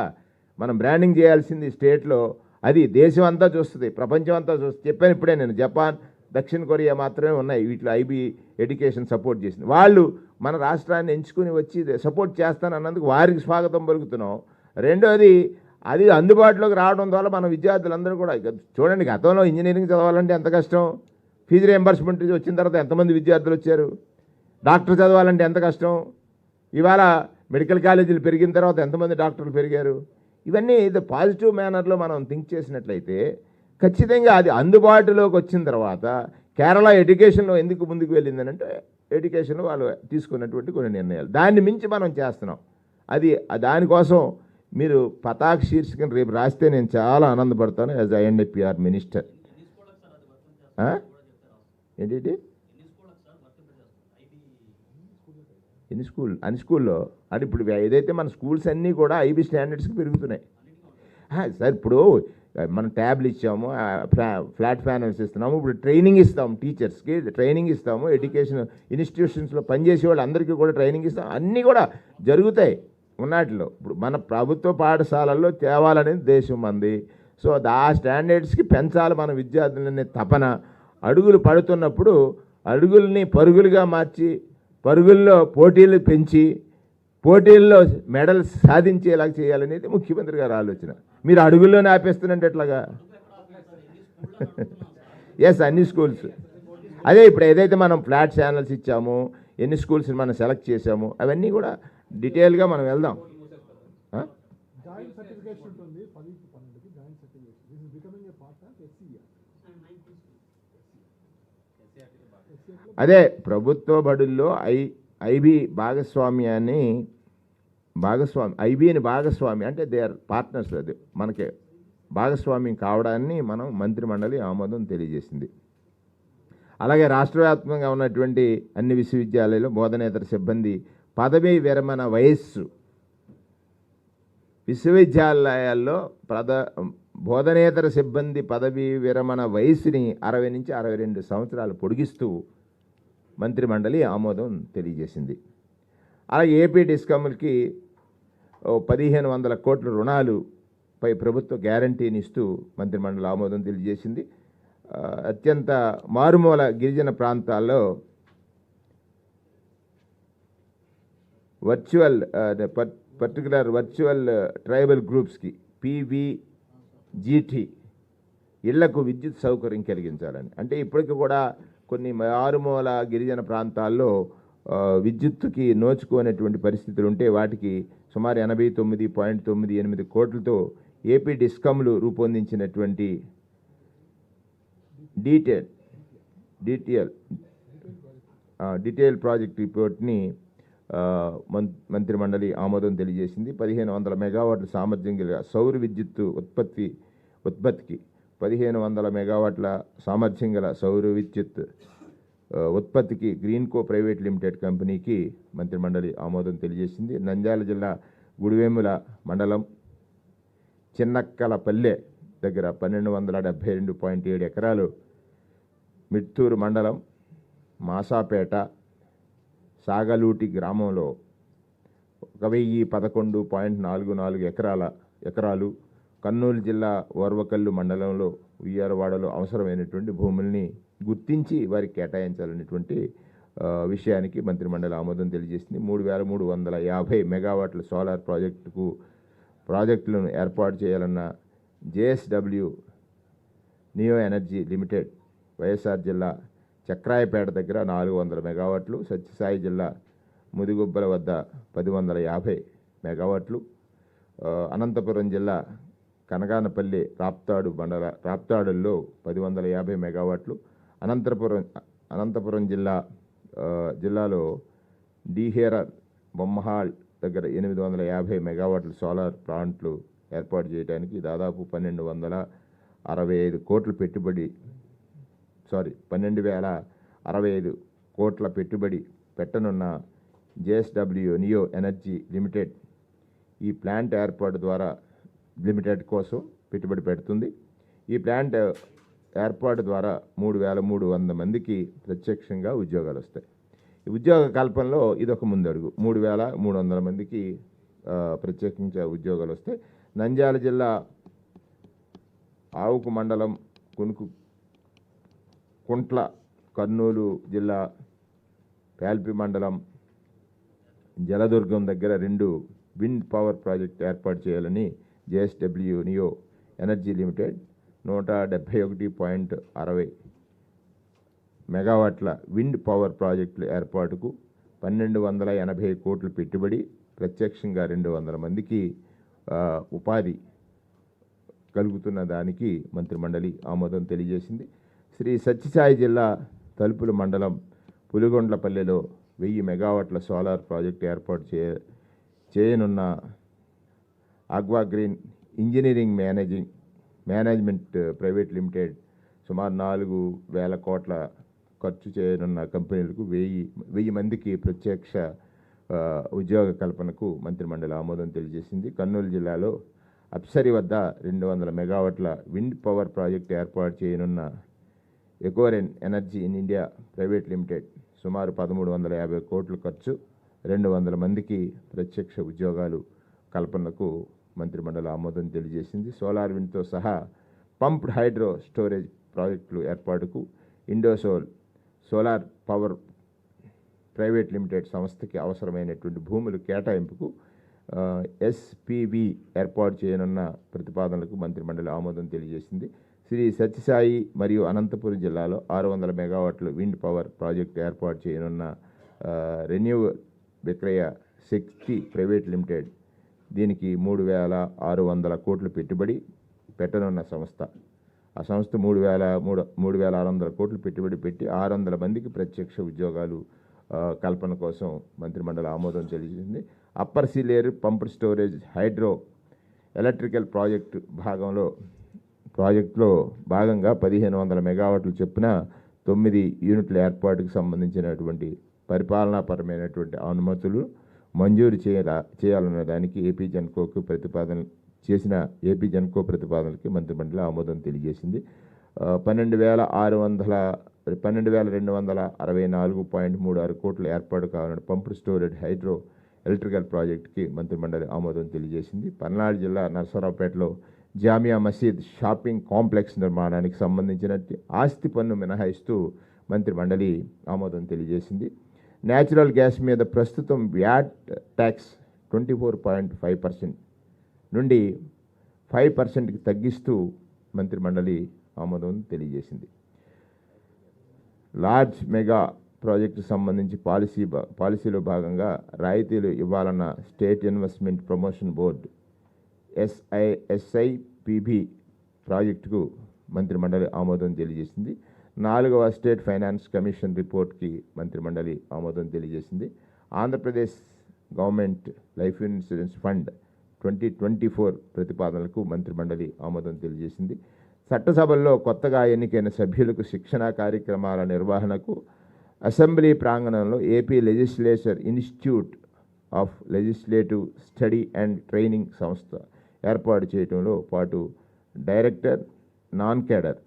Speaker 1: మనం బ్రాండింగ్ చేయాల్సింది స్టేట్లో. అది దేశం అంతా చూస్తుంది, ప్రపంచం అంతా చూస్తుంది. చెప్పాను ఇప్పుడే నేను, జపాన్, దక్షిణ కొరియా మాత్రమే ఉన్నాయి వీటిలో ఐబీ ఎడ్యుకేషన్ సపోర్ట్ చేసింది. వాళ్ళు మన రాష్ట్రాన్ని ఎంచుకుని వచ్చి సపోర్ట్ చేస్తానన్నందుకు వారికి స్వాగతం పలుకుతున్నాం. రెండోది, అది అందుబాటులోకి రావడం ద్వారా మన విద్యార్థులందరూ కూడా చూడండి, గతంలో ఇంజనీరింగ్ చదవాలంటే ఎంత కష్టం, ఫీజు రియంబర్స్మెంట్ వచ్చిన తర్వాత ఎంతమంది విద్యార్థులు వచ్చారు, డాక్టర్ చదవాలంటే ఎంత కష్టం, ఇవాళ మెడికల్ కాలేజీలు పెరిగిన తర్వాత ఎంతమంది డాక్టర్లు పెరిగారు. ఇవన్నీ ఇది పాజిటివ్ మేనర్లో మనం థింక్ చేసినట్లయితే ఖచ్చితంగా అది అందుబాటులోకి వచ్చిన తర్వాత కేరళ ఎడ్యుకేషన్లో ఎందుకు ముందుకు వెళ్ళిందని అంటే ఎడ్యుకేషన్లో వాళ్ళు తీసుకున్నటువంటి కొన్ని నిర్ణయాలు, దాన్ని మించి మనం చేస్తున్నాం. దానికోసం మీరు పతాక శీర్షికను రేపు రాస్తే నేను చాలా ఆనందపడతాను యాజ్ ఐఎన్డిపిఆర్ మినిస్టర్. ఏంటి అన్ని స్కూల్లో అంటే ఇప్పుడు ఏదైతే మన స్కూల్స్ అన్నీ కూడా ఐబీ స్టాండర్డ్స్కి పెరుగుతున్నాయి. సార్ ఇప్పుడు మనం ట్యాబ్లు ఇచ్చాము, ఫ్లాట్ ప్యానల్స్ ఇస్తున్నాము, ఇప్పుడు ట్రైనింగ్ ఇస్తాము, టీచర్స్కి ట్రైనింగ్ ఇస్తాము, ఎడ్యుకేషన్ ఇన్స్టిట్యూషన్స్లో పనిచేసే వాళ్ళు అందరికీ కూడా ట్రైనింగ్ ఇస్తాం, అన్నీ కూడా జరుగుతాయి ఉన్నట్లో. ఇప్పుడు మన ప్రభుత్వ పాఠశాలల్లో తేవాలనేది దేశం మంది. సో ఆ స్టాండర్డ్స్కి పెంచాలి మన విద్యార్థులనే తపన. అడుగులు పడుతున్నప్పుడు అడుగుల్ని పరుగులుగా మార్చి, పరుగుల్లో పోటీలు పెంచి, పోటీల్లో మెడల్స్ సాధించేలాగా చేయాలనేది ముఖ్యమంత్రి గారి ఆలోచన. మీరు అడుగుల్లోనే ఆపేస్తున్నట్టు ఎట్లాగా? ఎస్, అన్ని స్కూల్స్. అదే ఇప్పుడు ఏదైతే మనం ఫ్లాట్ ఛానల్స్ ఇచ్చామో, ఎన్ని స్కూల్స్ని మనం సెలెక్ట్ చేసామో, అవన్నీ కూడా డీటెయిల్గా మనం వెళ్దాం. అదే ప్రభుత్వ బడుల్లో ఐబీ భాగస్వామ్యాన్ని ఐబీని భాగస్వామి అంటే దే ఆర్ పార్ట్నర్స్. అది మనకి భాగస్వామ్యం కావడాన్ని మనం మంత్రిమండలి ఆమోదం తెలియజేసింది. అలాగే రాష్ట్ర వ్యాప్తంగా ఉన్నటువంటి అన్ని విశ్వవిద్యాలయాల్లో బోధనేతర సిబ్బంది పదవీ విరమణ వయస్సు, విశ్వవిద్యాలయాల్లో బోధనేతర సిబ్బంది పదవీ విరమణ వయసుని 60 నుంచి 62 సంవత్సరాలు పొడిగిస్తూ మంత్రిమండలి ఆమోదం తెలియజేసింది. అలాగే ఏపీ డిస్కమ్లకి 1500 కోట్ల రుణాలుపై ప్రభుత్వ గ్యారంటీని ఇస్తూ మంత్రిమండలి ఆమోదం తెలియజేసింది. అత్యంత మారుమూల గిరిజన ప్రాంతాల్లో వర్చువల్ ట్రైబల్ గ్రూప్స్కి PVGT ఇళ్లకు విద్యుత్ సౌకర్యం కలిగించాలని. అంటే ఇప్పటికి కూడా కొన్ని మారుమూల గిరిజన ప్రాంతాల్లో విద్యుత్తుకి నోచుకోనేటువంటి పరిస్థితులు ఉంటే వాటికి సుమారు 89.98 కోట్లతో ఏపీ డిస్కమ్లు రూపొందించినటువంటి డీటెయిల్ ప్రాజెక్ట్ రిపోర్ట్ని మంత్రిమండలి ఆమోదం తెలియజేసింది. 1500 మెగావాట్ల సామర్థ్యం గల సౌర విద్యుత్తు ఉత్పత్తికి 1500 మెగావాట్ల సామర్థ్యం గల సౌర విద్యుత్ ఉత్పత్తికి గ్రీన్కో ప్రైవేట్ లిమిటెడ్ కంపెనీకి మంత్రిమండలి ఆమోదం తెలియజేసింది. నంద్యాల జిల్లా గుడివేముల మండలం చిన్నక్కలపల్లె దగ్గర 1272.7 ఎకరాలు, మిట్టూరు మండలం మాసాపేట సాగలూటి గ్రామంలో 1011.44 ఎకరాలు, కర్నూలు జిల్లా ఓర్వకల్లు మండలంలో ఉయ్యాలవాడలో అవసరమైనటువంటి భూముల్ని గుర్తించి వారికి కేటాయించాలనేటువంటి విషయానికి మంత్రిమండలి ఆమోదం తెలియజేసింది. 3350 మెగావాట్ల సోలార్ ప్రాజెక్టులను ఏర్పాటు చేయాలన్న JSW neo energy limited YSR జిల్లా చక్రాయపేట దగ్గర 400 మెగావాట్లు, సత్యసాయి జిల్లా ముదిగుబ్బల వద్ద 1050 మెగావాట్లు, అనంతపురం జిల్లా కనగానపల్లి రాప్తాడుల్లో 1050 మెగావాట్లు, అనంతపురం జిల్లాలో డీహేర బొమ్మహాల్ దగ్గర 850 మెగావాట్ల సోలార్ ప్లాంట్లు ఏర్పాటు చేయడానికి దాదాపు 1265 కోట్ల పెట్టుబడి పెట్టనున్న JSW నియో ఎనర్జీ లిమిటెడ్ ఈ ప్లాంట్ ఏర్పాటు ద్వారా లిమిటెడ్ కోసం పెట్టుబడి పెడుతుంది. ఈ ప్లాంట్ ఏర్పాటు ద్వారా 3300 మందికి ప్రత్యక్షంగా ఉద్యోగాలు వస్తాయి. ఈ ఉద్యోగ కల్పనలో ఇదొక ముందడుగు. 3300 మందికి ప్రత్యేకించే ఉద్యోగాలు వస్తాయి. నంద్యాల జిల్లా ఆవుకు మండలం కుంట్ల, కర్నూలు జిల్లా పేల్పి మండలం జలదుర్గం దగ్గర 2 విండ్ పవర్ ప్రాజెక్ట్ ఏర్పాటు చేయాలని JSW నియో ఎనర్జీ లిమిటెడ్ 171.60 మెగావాట్ల విండ్ పవర్ ప్రాజెక్టుల ఏర్పాటుకు 1280 కోట్ల పెట్టుబడి, ప్రత్యక్షంగా 200 మందికి ఉపాధి కలుగుతున్న దానికి మంత్రిమండలి ఆమోదం తెలియజేసింది. శ్రీ సత్యసాయి జిల్లా తలుపుల మండలం పులిగొండ్లపల్లెలో 1000 మెగావాట్ల సోలార్ ప్రాజెక్టు ఏర్పాటు చేయనున్న ఆక్వాగ్రీన్ ఇంజనీరింగ్ మేనేజ్మెంట్ ప్రైవేట్ లిమిటెడ్ సుమారు 4000 కోట్ల ఖర్చు చేయనున్న కంపెనీలకు 1000 మందికి ప్రత్యక్ష ఉద్యోగ కల్పనకు మంత్రిమండలి ఆమోదం తెలియజేసింది. కర్నూలు జిల్లాలో అప్సరి వద్ద 200 మెగావాట్ల విండ్ పవర్ ప్రాజెక్టు ఏర్పాటు చేయనున్న Ecoren energy in India private limited సుమారు 1350 కోట్ల ఖర్చు 200 మందికి ప్రత్యక్ష ఉద్యోగాలు కల్పనకు మంత్రిమండలి ఆమోదం తెలియజేసింది. సోలార్ విండ్తో సహా పంప్డ్ హైడ్రో స్టోరేజ్ ప్రాజెక్టులు ఏర్పాటుకు Indosol solar power private limited సంస్థకి అవసరమైనటువంటి భూములు కేటాయింపుకు ఎస్పీవి ఏర్పాటు చేయనున్న ప్రతిపాదనలకు మంత్రిమండలి ఆమోదం తెలియజేసింది. శ్రీ సత్యసాయి మరియు అనంతపురం జిల్లాలో 600 మెగావాట్ల విండ్ పవర్ ప్రాజెక్టు ఏర్పాటు చేయనున్న రెన్యూవల్ విక్రయ శక్తి ప్రైవేట్ లిమిటెడ్ దీనికి 3600 కోట్ల పెట్టుబడి పెట్టనున్న సంస్థ. ఆ సంస్థ 3600 కోట్ల పెట్టుబడి పెట్టి 600 మందికి ప్రత్యక్ష ఉద్యోగాలు కల్పన కోసం మంత్రిమండలి ఆమోదం తెలియజేసింది. Upper Sileru pumped storage hydro electrical ప్రాజెక్టులో భాగంగా 1500 మెగావాట్లు చొప్పున 9 యూనిట్ల ఏర్పాటుకు సంబంధించినటువంటి పరిపాలనాపరమైనటువంటి అనుమతులు మంజూరు చేయాలన్న దానికి ఏపీ జెన్కోకు చేసిన ఏపీ జెన్కో ప్రతిపాదనలకి మంత్రిమండలి ఆమోదం తెలియజేసింది. 12,264.36 కోట్ల ఏర్పాటు కావాలని పంప్డ్ స్టోరేజ్ హైడ్రో ఎలక్ట్రికల్ ప్రాజెక్టుకి మంత్రిమండలి ఆమోదం తెలియజేసింది. పల్నాడు జిల్లా నర్సరావుపేటలో జామియా మసీద్ షాపింగ్ కాంప్లెక్స్ నిర్మాణానికి సంబంధించిన ఆస్తి పన్ను మినహాయిస్తూ మంత్రిమండలి ఆమోదం తెలియజేసింది. న్యాచురల్ గ్యాస్ మీద ప్రస్తుతం వ్యాట్ ట్యాక్స్ 24.5% నుండి 5%కి తగ్గిస్తూ మంత్రిమండలి ఆమోదం తెలియజేసింది. లార్జ్ మెగా ప్రాజెక్టు సంబంధించి పాలసీలో భాగంగా రాయితీలు ఇవ్వాలన్న state investment promotion board SIPB ప్రాజెక్టుకు మంత్రిమండలి ఆమోదం తెలియజేసింది. 4వ స్టేట్ ఫైనాన్స్ కమిషన్ రిపోర్ట్కి మంత్రిమండలి ఆమోదం తెలియజేసింది. Andhra Pradesh government life insurance fund 2024 ప్రతిపాదనలకు మంత్రిమండలి ఆమోదం తెలియజేసింది. చట్టసభల్లో కొత్తగా ఎన్నికైన సభ్యులకు శిక్షణా కార్యక్రమాల నిర్వహణకు అసెంబ్లీ ప్రాంగణంలో AP legislature institute of legislative study and training సంస్థ ఏర్పాటు చేయడంలో పాటు డైరెక్టర్ నాన్ క్యాడర్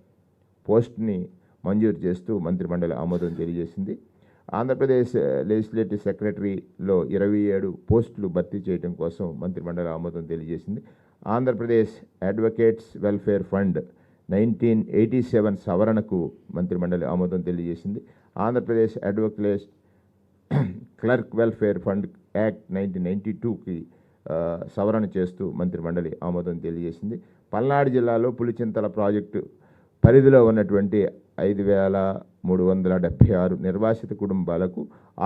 Speaker 1: పోస్ట్ని మంజూరు చేస్తూ మంత్రిమండలి ఆమోదం తెలియజేసింది. ఆంధ్రప్రదేశ్ లెజిస్లేటివ్ సెక్రటరీలో 27 పోస్టులు భర్తీ చేయడం కోసం మంత్రిమండలి ఆమోదం తెలియజేసింది. ఆంధ్రప్రదేశ్ అడ్వకేట్స్ వెల్ఫేర్ ఫండ్ 1987 సవరణకు మంత్రిమండలి ఆమోదం తెలియజేసింది. Andhra Pradesh advocate clerk welfare fund act 1992కి సవరణ చేస్తూ మంత్రిమండలి ఆమోదం తెలియజేసింది. పల్నాడు జిల్లాలో పులిచింతల ప్రాజెక్టు పరిధిలో ఉన్నటువంటి 5,376 నిర్వాసిత కుటుంబాలకు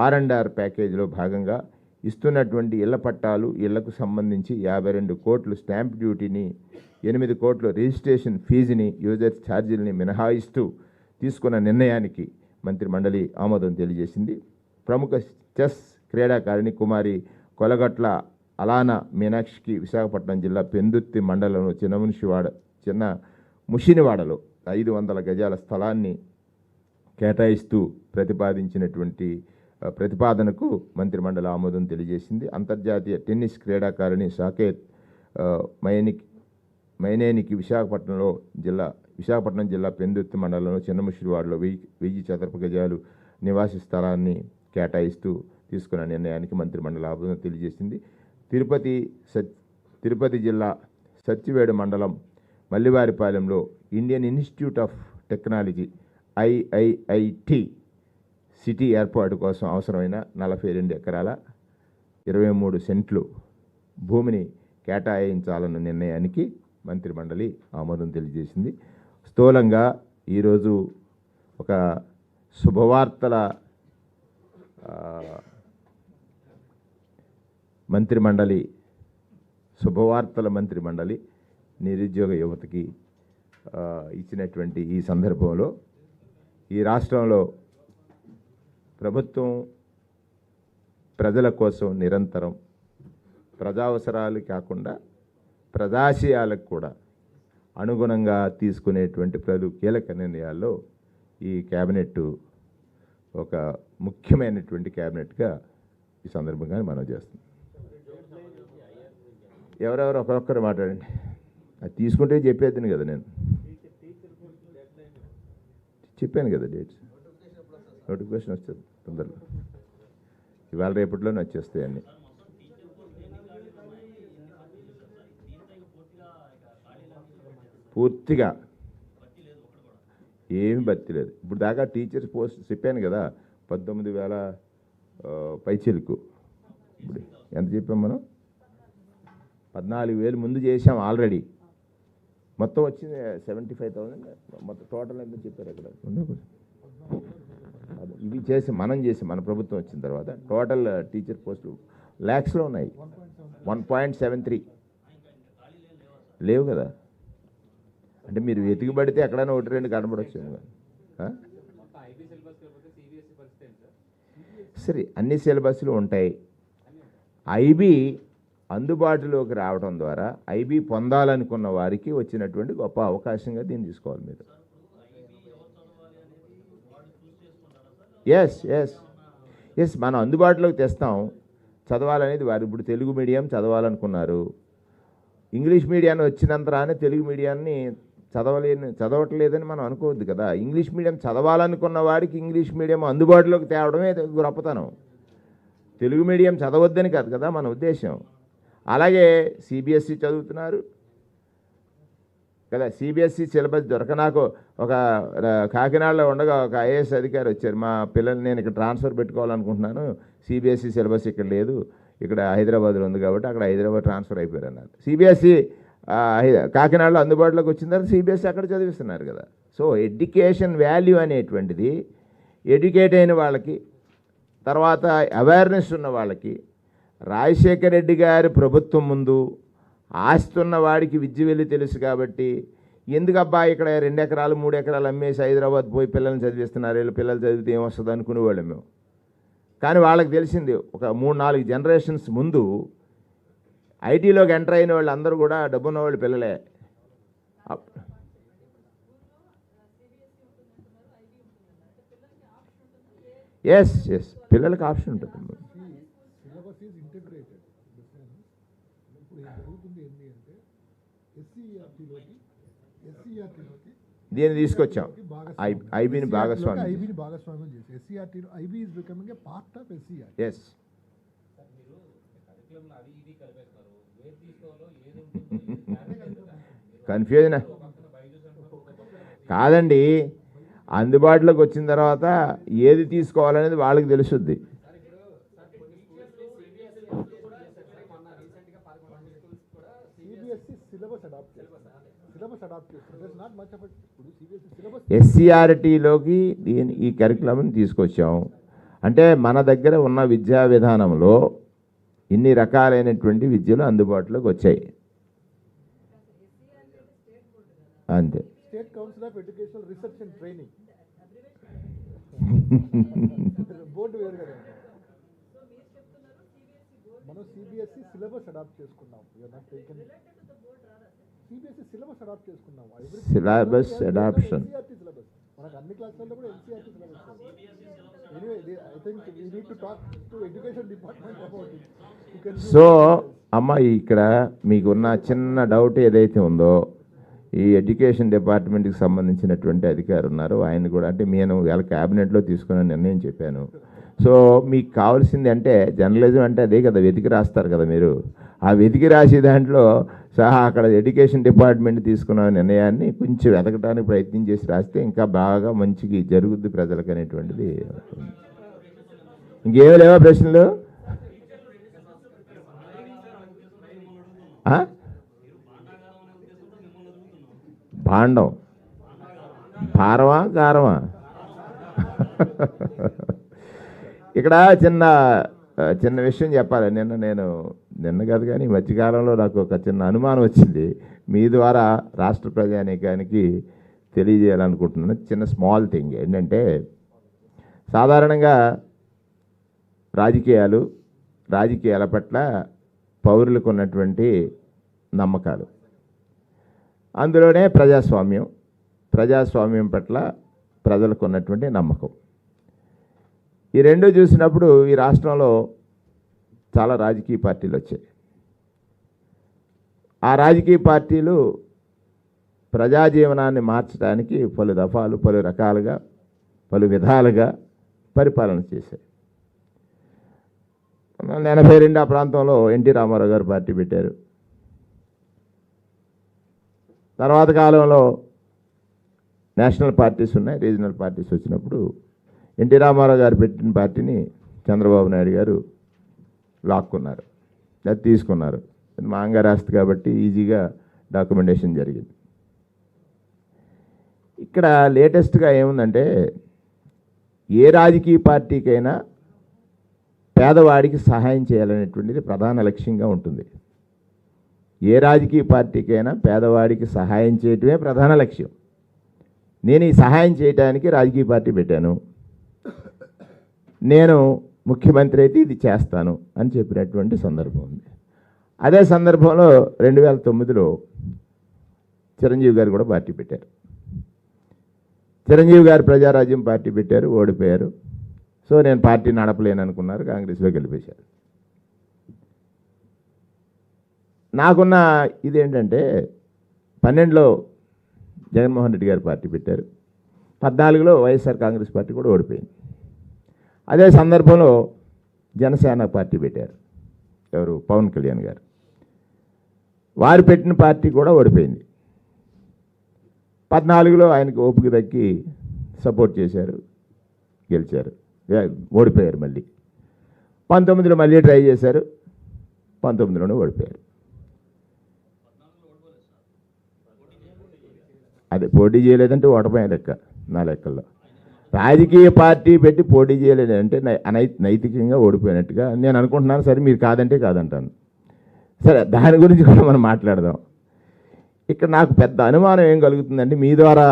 Speaker 1: R&R ప్యాకేజీలో భాగంగా ఇస్తున్నటువంటి ఇళ్ల పట్టాలు ఇళ్లకు సంబంధించి 52 కోట్లు స్టాంప్ డ్యూటీని 8 కోట్ల రిజిస్ట్రేషన్ ఫీజుని యూజర్స్ ఛార్జీలని మినహాయిస్తూ తీసుకున్న నిర్ణయానికి మంత్రిమండలి ఆమోదం తెలియజేసింది. ప్రముఖ చెస్ క్రీడాకారిణి కుమారి కొలగట్ల అలానా మీనాక్షికి విశాఖపట్నం జిల్లా పెందుర్తి మండలంలో చిన్న ముషినివాడలో 500 గజాల స్థలాన్ని కేటాయిస్తూ ప్రతిపాదించినటువంటి ప్రతిపాదనకు మంత్రిమండలి ఆమోదం తెలియజేసింది. అంతర్జాతీయ టెన్నిస్ క్రీడాకారిణి సాకేత్ మైనేనికి విశాఖపట్నం జిల్లా పెందుర్తి మండలంలో చిన్నముషిరివాడలో 1000 చదరపు గజాలు నివాస స్థలాన్ని కేటాయిస్తూ తీసుకున్న నిర్ణయానికి మంత్రిమండలి ఆమోదం తెలియజేసింది. తిరుపతి జిల్లా సత్యవేడు మండలం మల్లివారిపాలెంలో Indian institute of technology IIIT city ఏర్పాటు కోసం అవసరమైన 42 ఎకరాల 23 సెంట్లు భూమిని కేటాయించాలన్న నిర్ణయానికి మంత్రిమండలి ఆమోదం తెలియజేసింది. స్థూలంగా ఈరోజు ఒక శుభవార్తల మంత్రిమండలి నిరుద్యోగ యువతకి ఇచ్చినటువంటి ఈ సందర్భంలో ఈ రాష్ట్రంలో ప్రభుత్వం ప్రజల కోసం నిరంతరం ప్రజావసరాలు కాకుండా ప్రజాశయాలకు కూడా అనుగుణంగా తీసుకునేటువంటి పలు కీలక నిర్ణయాల్లో ఈ క్యాబినెట్ ఒక ముఖ్యమైనటువంటి క్యాబినెట్గా ఈ సందర్భంగా మనం చేస్తున్నాం. ఎవరెవరు ఒకరొక్కరు మాట్లాడండి. అది తీసుకుంటే చెప్పేద్దాను కదా, నేను చెప్పాను కదా డేట్స్. నోటిఫికేషన్ వస్తుంది తొందరలో, ఇవాళ రేపట్లోనే వచ్చేస్తాయి అన్నీ. పూర్తిగా ఏమి భర్తీ లేదు. ఇప్పుడు దాకా టీచర్స్ పోస్ట్ చెప్పాను కదా, 19,000 పైచిలుకు. ఇప్పుడు ఎంత చెప్పాం మనం? 14,000 ముందు చేసాం ఆల్రెడీ. మొత్తం వచ్చింది 75,000. మొత్తం టోటల్ ఎంత చెప్పారు అక్కడ? ఇవి చేసి మన ప్రభుత్వం వచ్చిన తర్వాత టోటల్ టీచర్ పోస్టులు ల్యాక్స్లో ఉన్నాయి. 1.73 లేవు కదా. అంటే మీరు వెతికి పడితే ఎక్కడైనా 1-2 కనబడవచ్చు. సరే, అన్ని సిలబస్లు ఉంటాయి. ఐబీ అందుబాటులోకి రావడం ద్వారా ఐబీ పొందాలనుకున్న వారికి వచ్చినటువంటి గొప్ప అవకాశంగా దీన్ని తీసుకోవాలి మీరు. ఎస్ మనం అందుబాటులోకి తెస్తాం. చదవాలనేది వారు ఇప్పుడు తెలుగు మీడియం చదవాలనుకున్నారు. ఇంగ్లీష్ మీడియాన్ని వచ్చినంతరానే తెలుగు మీడియాన్ని చదవట్లేదని మనం అనుకోవద్దు కదా. ఇంగ్లీష్ మీడియం చదవాలనుకున్న వాడికి ఇంగ్లీష్ మీడియం అందుబాటులోకి తేవడమే గొప్పతనం. తెలుగు మీడియం చదవద్దని కాదు కదా మన ఉద్దేశం. అలాగే సిబిఎస్ఈ చదువుతున్నారు కదా. సిబిఎస్ఈ సిలబస్ నాకు ఒక కాకినాడలో ఉండగా ఒక ఐఏఎస్ అధికారి వచ్చారు. మా పిల్లల్ని నేను ఇక్కడ ట్రాన్స్ఫర్ పెట్టుకోవాలనుకుంటున్నాను, సిబిఎస్ఈ సిలబస్ ఇక్కడ లేదు, ఇక్కడ హైదరాబాద్లో ఉంది కాబట్టి అక్కడ హైదరాబాద్ ట్రాన్స్ఫర్ అయిపోయారు అన్నారు. సిబిఎస్ఈ కాకినాడలో అందుబాటులోకి వచ్చిన తర్వాత సిబిఎస్ఈ అక్కడ చదివిస్తున్నారు కదా. సో ఎడ్యుకేషన్ వాల్యూ అనేటువంటిది ఎడ్యుకేట్ అయిన వాళ్ళకి, తర్వాత అవేర్నెస్ ఉన్న వాళ్ళకి, రాజశేఖర రెడ్డి గారి ప్రభుత్వం ముందు ఆస్తున్న వాడికి విద్య వెళ్ళి తెలుసు కాబట్టి, ఎందుకబ్బా ఇక్కడ 2 ఎకరాలు 3 ఎకరాలు అమ్మేసి హైదరాబాద్ పోయి పిల్లల్ని చదివిస్తున్నారు, వీళ్ళు పిల్లలు చదివితే ఏమొస్తుంది అనుకునేవాళ్ళం మేము. కానీ వాళ్ళకి తెలిసింది ఒక 3-4 జనరేషన్స్ ముందు ఐటీలోకి ఎంటర్ అయిన వాళ్ళు అందరూ కూడా డబ్బున్న వాళ్ళు పిల్లలే. ఎస్ పిల్లలకి ఆప్షన్ ఉంటుంది. దీన్ని తీసుకొచ్చాం, ఐబీని భాగస్వామ్యం చేసి ఎస్సీఆర్టీలో IB is becoming a part of SCR. Yes confusion కాదండి, అందుబాటులోకి వచ్చిన తర్వాత ఏది తీసుకోవాలనేది వాళ్ళకి తెలుసుద్ది. ఎస్సీఆర్టీలోకి ఈ కరికులంని తీసుకొచ్చాం. అంటే మన దగ్గర ఉన్న విద్యా విధానంలో ఇన్ని రకాలైనటువంటి విద్యలు అందుబాటులోకి వచ్చాయి. అంతే. State council of educational research and training board వేరు కదా. మనం సిబిఎస్ఈ సిలబస్ అడాప్ట్ చేసుకున్నాం. సిబిఎస్ఈ సిలబస్ అడాప్ట్ చేసుకున్నాం. సిలబస్ అడాప్షన్ మనకు అన్ని క్లాసుల్లో కూడా NCERT syllabus. I think we need to talk to education department about it. So అమ్మ, ఇక్కడ మీకున్న చిన్న డౌట్ ఏదైతే ఉందో, ఈ ఎడ్యుకేషన్ డిపార్ట్మెంట్కి సంబంధించినటువంటి అధికారు ఉన్నారు, ఆయన కూడా అంటే నేను వాళ్ళ క్యాబినెట్లో తీసుకున్న నిర్ణయం చెప్పాను. సో మీకు కావాల్సింది అంటే జర్నలిజం అంటే అదే కదా, వెతికి రాస్తారు కదా మీరు. ఆ వెతికి రాసే దాంట్లో సహా అక్కడ ఎడ్యుకేషన్ డిపార్ట్మెంట్ తీసుకున్న నిర్ణయాన్ని కొంచెం వెతకడానికి ప్రయత్నం చేసి రాస్తే ఇంకా బాగా మంచిగా జరుగుద్ది ప్రజలకు అనేటువంటిది. ఇంకేమీ లేవా ప్రశ్నలు? భాండం భారమా గారమా? ఇక్కడ చిన్న విషయం చెప్పాలి. నిన్న కాదు కానీ మధ్యకాలంలో నాకు ఒక చిన్న అనుమానం వచ్చింది, మీ ద్వారా రాష్ట్ర ప్రజానీకానికి తెలియజేయాలనుకుంటున్నాను. చిన్న స్మాల్ థింగ్ ఏంటంటే, సాధారణంగా రాజకీయాల పట్ల పౌరులకు ఉన్నటువంటి నమ్మకాలు, అందులోనే ప్రజాస్వామ్యం పట్ల ప్రజలకు ఉన్నటువంటి నమ్మకం, ఈ రెండు చూసినప్పుడు ఈ రాష్ట్రంలో చాలా రాజకీయ పార్టీలు వచ్చాయి. ఆ రాజకీయ పార్టీలు ప్రజాజీవనాన్ని మార్చడానికి పలు దఫాలు పలు రకాలుగా పలు విధాలుగా పరిపాలన చేశారు. 82 ఆ ప్రాంతంలో ఎన్టీ రామారావు గారు పార్టీ పెట్టారు. తర్వాత కాలంలో నేషనల్ పార్టీస్ ఉన్నాయి, రీజనల్ పార్టీస్ వచ్చినప్పుడు ఎన్టీ రామారావు గారు పెట్టిన పార్టీని చంద్రబాబు నాయుడు గారు లాక్కున్నారు, అది తీసుకున్నారు. మా అంగారాస్తి కాబట్టి ఈజీగా డాక్యుమెంటేషన్ జరిగింది. ఇక్కడ లేటెస్ట్గా ఏముందంటే ఏ రాజకీయ పార్టీకైనా పేదవాడికి సహాయం చేయాలనేటువంటిది ప్రధాన లక్ష్యంగా ఉంటుంది. ఏ రాజకీయ పార్టీకైనా పేదవాడికి సహాయం చేయటమే ప్రధాన లక్ష్యం. నేను ఈ సహాయం చేయడానికి రాజకీయ పార్టీ పెట్టాను, నేను ముఖ్యమంత్రి అయితే ఇది చేస్తాను అని చెప్పినటువంటి సందర్భం ఉంది. అదే సందర్భంలో 2009లో చిరంజీవి గారు కూడా పార్టీ పెట్టారు. చిరంజీవి గారు ప్రజారాజ్యం పార్టీ పెట్టారు, ఓడిపోయారు. సో నేను పార్టీ నడపలేను అనుకున్నారు, కాంగ్రెస్లో గెలిపేశారు. నాకున్న ఇదేంటంటే 12లో జగన్మోహన్ రెడ్డి గారు పార్టీ పెట్టారు, 14లో వైఎస్ఆర్ కాంగ్రెస్ పార్టీ కూడా ఓడిపోయింది. అదే సందర్భంలో జనసేన పార్టీ పెట్టారు, ఎవరు పవన్ కళ్యాణ్ గారు. వారు పెట్టిన పార్టీ కూడా ఓడిపోయింది. 14లో ఆయనకు ఓపిక దక్కి సపోర్ట్ చేశారు, గెలిచారు, ఓడిపోయారు. మళ్ళీ 19లో మళ్ళీ ట్రై చేశారు, 19లోనే ఓడిపోయారు. అదే పోటీ చేయలేదంటే ఓటమే లెక్క నా లెక్కల్లో. రాజకీయ పార్టీ పెట్టి పోటీ చేయలేదంటే నైతికంగా ఓడిపోయినట్టుగా నేను అనుకుంటున్నాను. సరే మీరు కాదంటే కాదంటాను. సరే దాని గురించి కూడా మనం మాట్లాడదాం. ఇక్కడ నాకు పెద్ద అనుమానం ఏం కలుగుతుందంటే మీ ద్వారా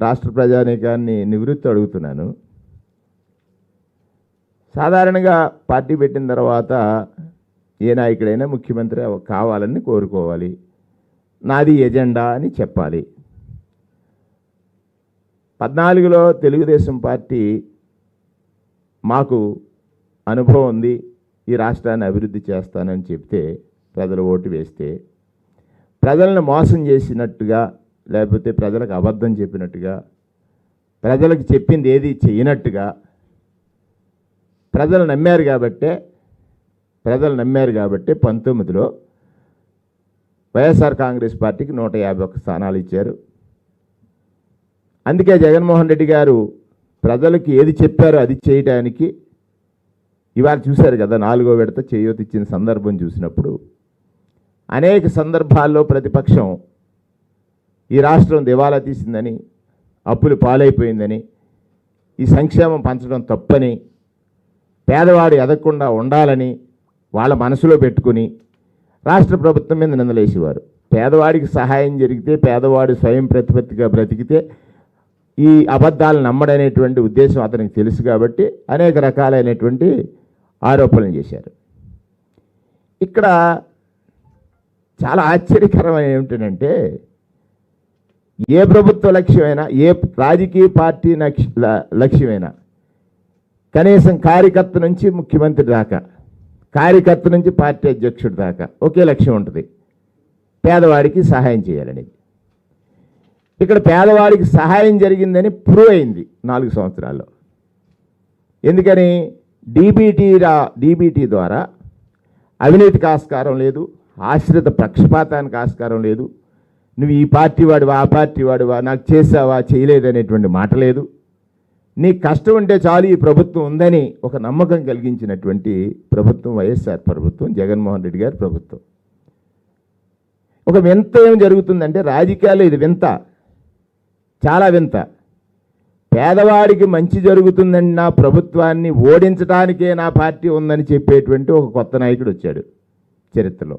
Speaker 1: రాష్ట్ర ప్రజానీకాన్ని నివృత్తి అడుగుతున్నాను. సాధారణంగా పార్టీ పెట్టిన తర్వాత ఏ నాయకుడైనా ముఖ్యమంత్రి కావాలని కోరుకోవాలి, నాది ఎజెండా అని చెప్పాలి. 14లో తెలుగుదేశం పార్టీ మాకు అనుభవం ఉంది, ఈ రాష్ట్రాన్ని అభివృద్ధి చేస్తానని చెప్తే ప్రజలు ఓటు వేస్తే ప్రజలను మోసం చేసినట్టుగా, లేకపోతే ప్రజలకు అబద్ధం చెప్పినట్టుగా, ప్రజలకు చెప్పింది ఏది చేయనట్టుగా ప్రజలు నమ్మారు కాబట్టే 19లో వైఎస్ఆర్ కాంగ్రెస్ పార్టీకి 151 స్థానాలు ఇచ్చారు. అందుకే జగన్మోహన్ రెడ్డి గారు ప్రజలకు ఏది చెప్పారో అది చేయడానికి ఇవాళ చూశారు కదా, 4వ విడత చేయూత ఇచ్చిన సందర్భం చూసినప్పుడు అనేక సందర్భాల్లో ప్రతిపక్షం ఈ రాష్ట్రం దివాలా తీసిందని, అప్పులు పాలైపోయిందని, ఈ సంక్షేమం పంచడం తప్పని, పేదవాడు ఎదగకుండా ఉండాలని వాళ్ళ మనసులో పెట్టుకుని రాష్ట్ర ప్రభుత్వం మీద నిందలేసేవారు. పేదవాడికి సహాయం జరిగితే, పేదవాడు స్వయం ప్రతిపత్తిగా బ్రతికితే ఈ అబద్ధాలు నమ్మడనేటువంటి ఉద్దేశం అతనికి తెలుసు కాబట్టి అనేక రకాలైనటువంటి ఆరోపణలు చేశారు. ఇక్కడ చాలా ఆశ్చర్యకరమైన ఏమిటంటే ఏ ప్రభుత్వ లక్ష్యమైనా, ఏ రాజకీయ పార్టీ లక్ష్యమైనా కనీసం కార్యకర్త నుంచి ముఖ్యమంత్రి దాకా, కార్యకర్త నుంచి పార్టీ అధ్యక్షుడి దాకా ఒకే లక్ష్యం ఉంటుంది, పేదవాడికి సహాయం చేయాలనేది. ఇక్కడ పేదవాడికి సహాయం జరిగిందని ప్రూవ్ అయింది 4 సంవత్సరాల్లో. ఎందుకని? డీబీటీ ద్వారా అవినీతికి ఆస్కారం లేదు, ఆశ్రిత పక్షపాతానికి ఆస్కారం లేదు, నువ్వు ఈ పార్టీ వాడివా ఆ పార్టీ వాడివా, నాకు చేసావా చేయలేదనేటువంటి మాట లేదు. నీకు కష్టం ఉంటే చాలు ఈ ప్రభుత్వం ఉందని ఒక నమ్మకం కలిగించినటువంటి ప్రభుత్వం వైఎస్ఆర్ ప్రభుత్వం, జగన్మోహన్ రెడ్డి గారి ప్రభుత్వం. ఒక వింత ఏం జరుగుతుందంటే రాజకీయాల్లో ఇది వింత, చాలా వింత. పేదవాడికి మంచి జరుగుతుందని నా ప్రభుత్వాన్ని ఓడించడానికే నా పార్టీ ఉందని చెప్పేటువంటి ఒక కొత్త నాయకుడు వచ్చాడు చరిత్రలో.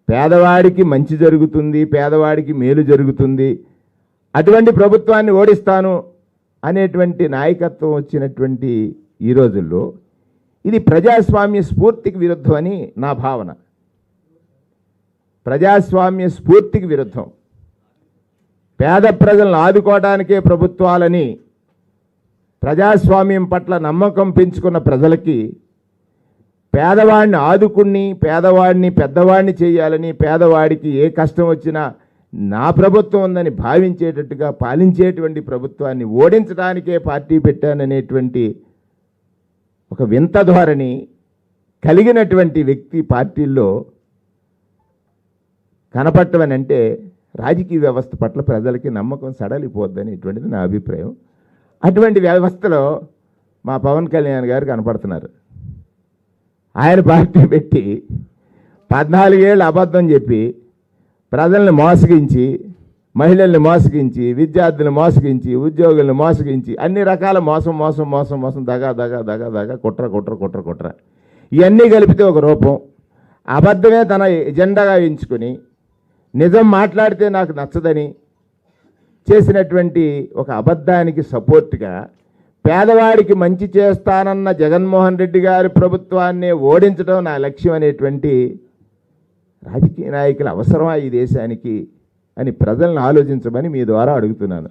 Speaker 1: పేదవాడికి మంచి జరుగుతుంది, పేదవాడికి మేలు జరుగుతుంది, అటువంటి ప్రభుత్వాన్ని ఓడిస్తాను అనేటువంటి నాయకత్వం వచ్చినటువంటి ఈ రోజుల్లో ఇది ప్రజాస్వామ్య స్ఫూర్తికి విరుద్ధం అని నా భావన. ప్రజాస్వామ్య స్ఫూర్తికి విరుద్ధం. పేద ప్రజలను ఆదుకోవడానికే ప్రభుత్వాలని ప్రజాస్వామ్యం పట్ల నమ్మకం పెంచుకున్న ప్రజలకి పేదవాడిని ఆదుకుని, పేదవాడిని పెద్దవాడిని చేయాలని, పేదవాడికి ఏ కష్టం వచ్చినా నా ప్రభుత్వం ఉందని భావించేటట్టుగా పాలించేటువంటి ప్రభుత్వాన్ని ఓడించడానికే పార్టీ పెట్టాననేటువంటి ఒక వింత ధోరణి కలిగినటువంటి వ్యక్తి పార్టీల్లో కనపడటమని అంటే రాజకీయ వ్యవస్థ పట్ల ప్రజలకి నమ్మకం సడలిపోద్దనేటువంటిది నా అభిప్రాయం. అటువంటి వ్యవస్థలో మా పవన్ కళ్యాణ్ గారు కనపడుతున్నారు. ఆయన పార్టీ పెట్టి 14 ఏళ్ళు అబద్ధం చెప్పి ప్రజల్ని మోసగించి, మహిళల్ని మోసగించి, విద్యార్థులను మోసగించి, ఉద్యోగులను మోసగించి, అన్ని రకాల మోసం దగా కుట్ర ఇవన్నీ కలిపితే ఒక రూపం. అబద్ధమే తన ఎజెండాగా ఎంచుకుని నిజం మాట్లాడితే నాకు నచ్చదని చేసినటువంటి ఒక అబద్ధానికి సపోర్ట్గా పేదవాడికి మంచి చేస్తానన్న జగన్మోహన్ రెడ్డి గారి ప్రభుత్వాన్ని ఓడించడం నా లక్ష్యం అనేటువంటి రాజకీయ నాయకుల అవసరమా ఈ దేశానికి అని ప్రజలను ఆలోచించమని మీ ద్వారా అడుగుతున్నాను.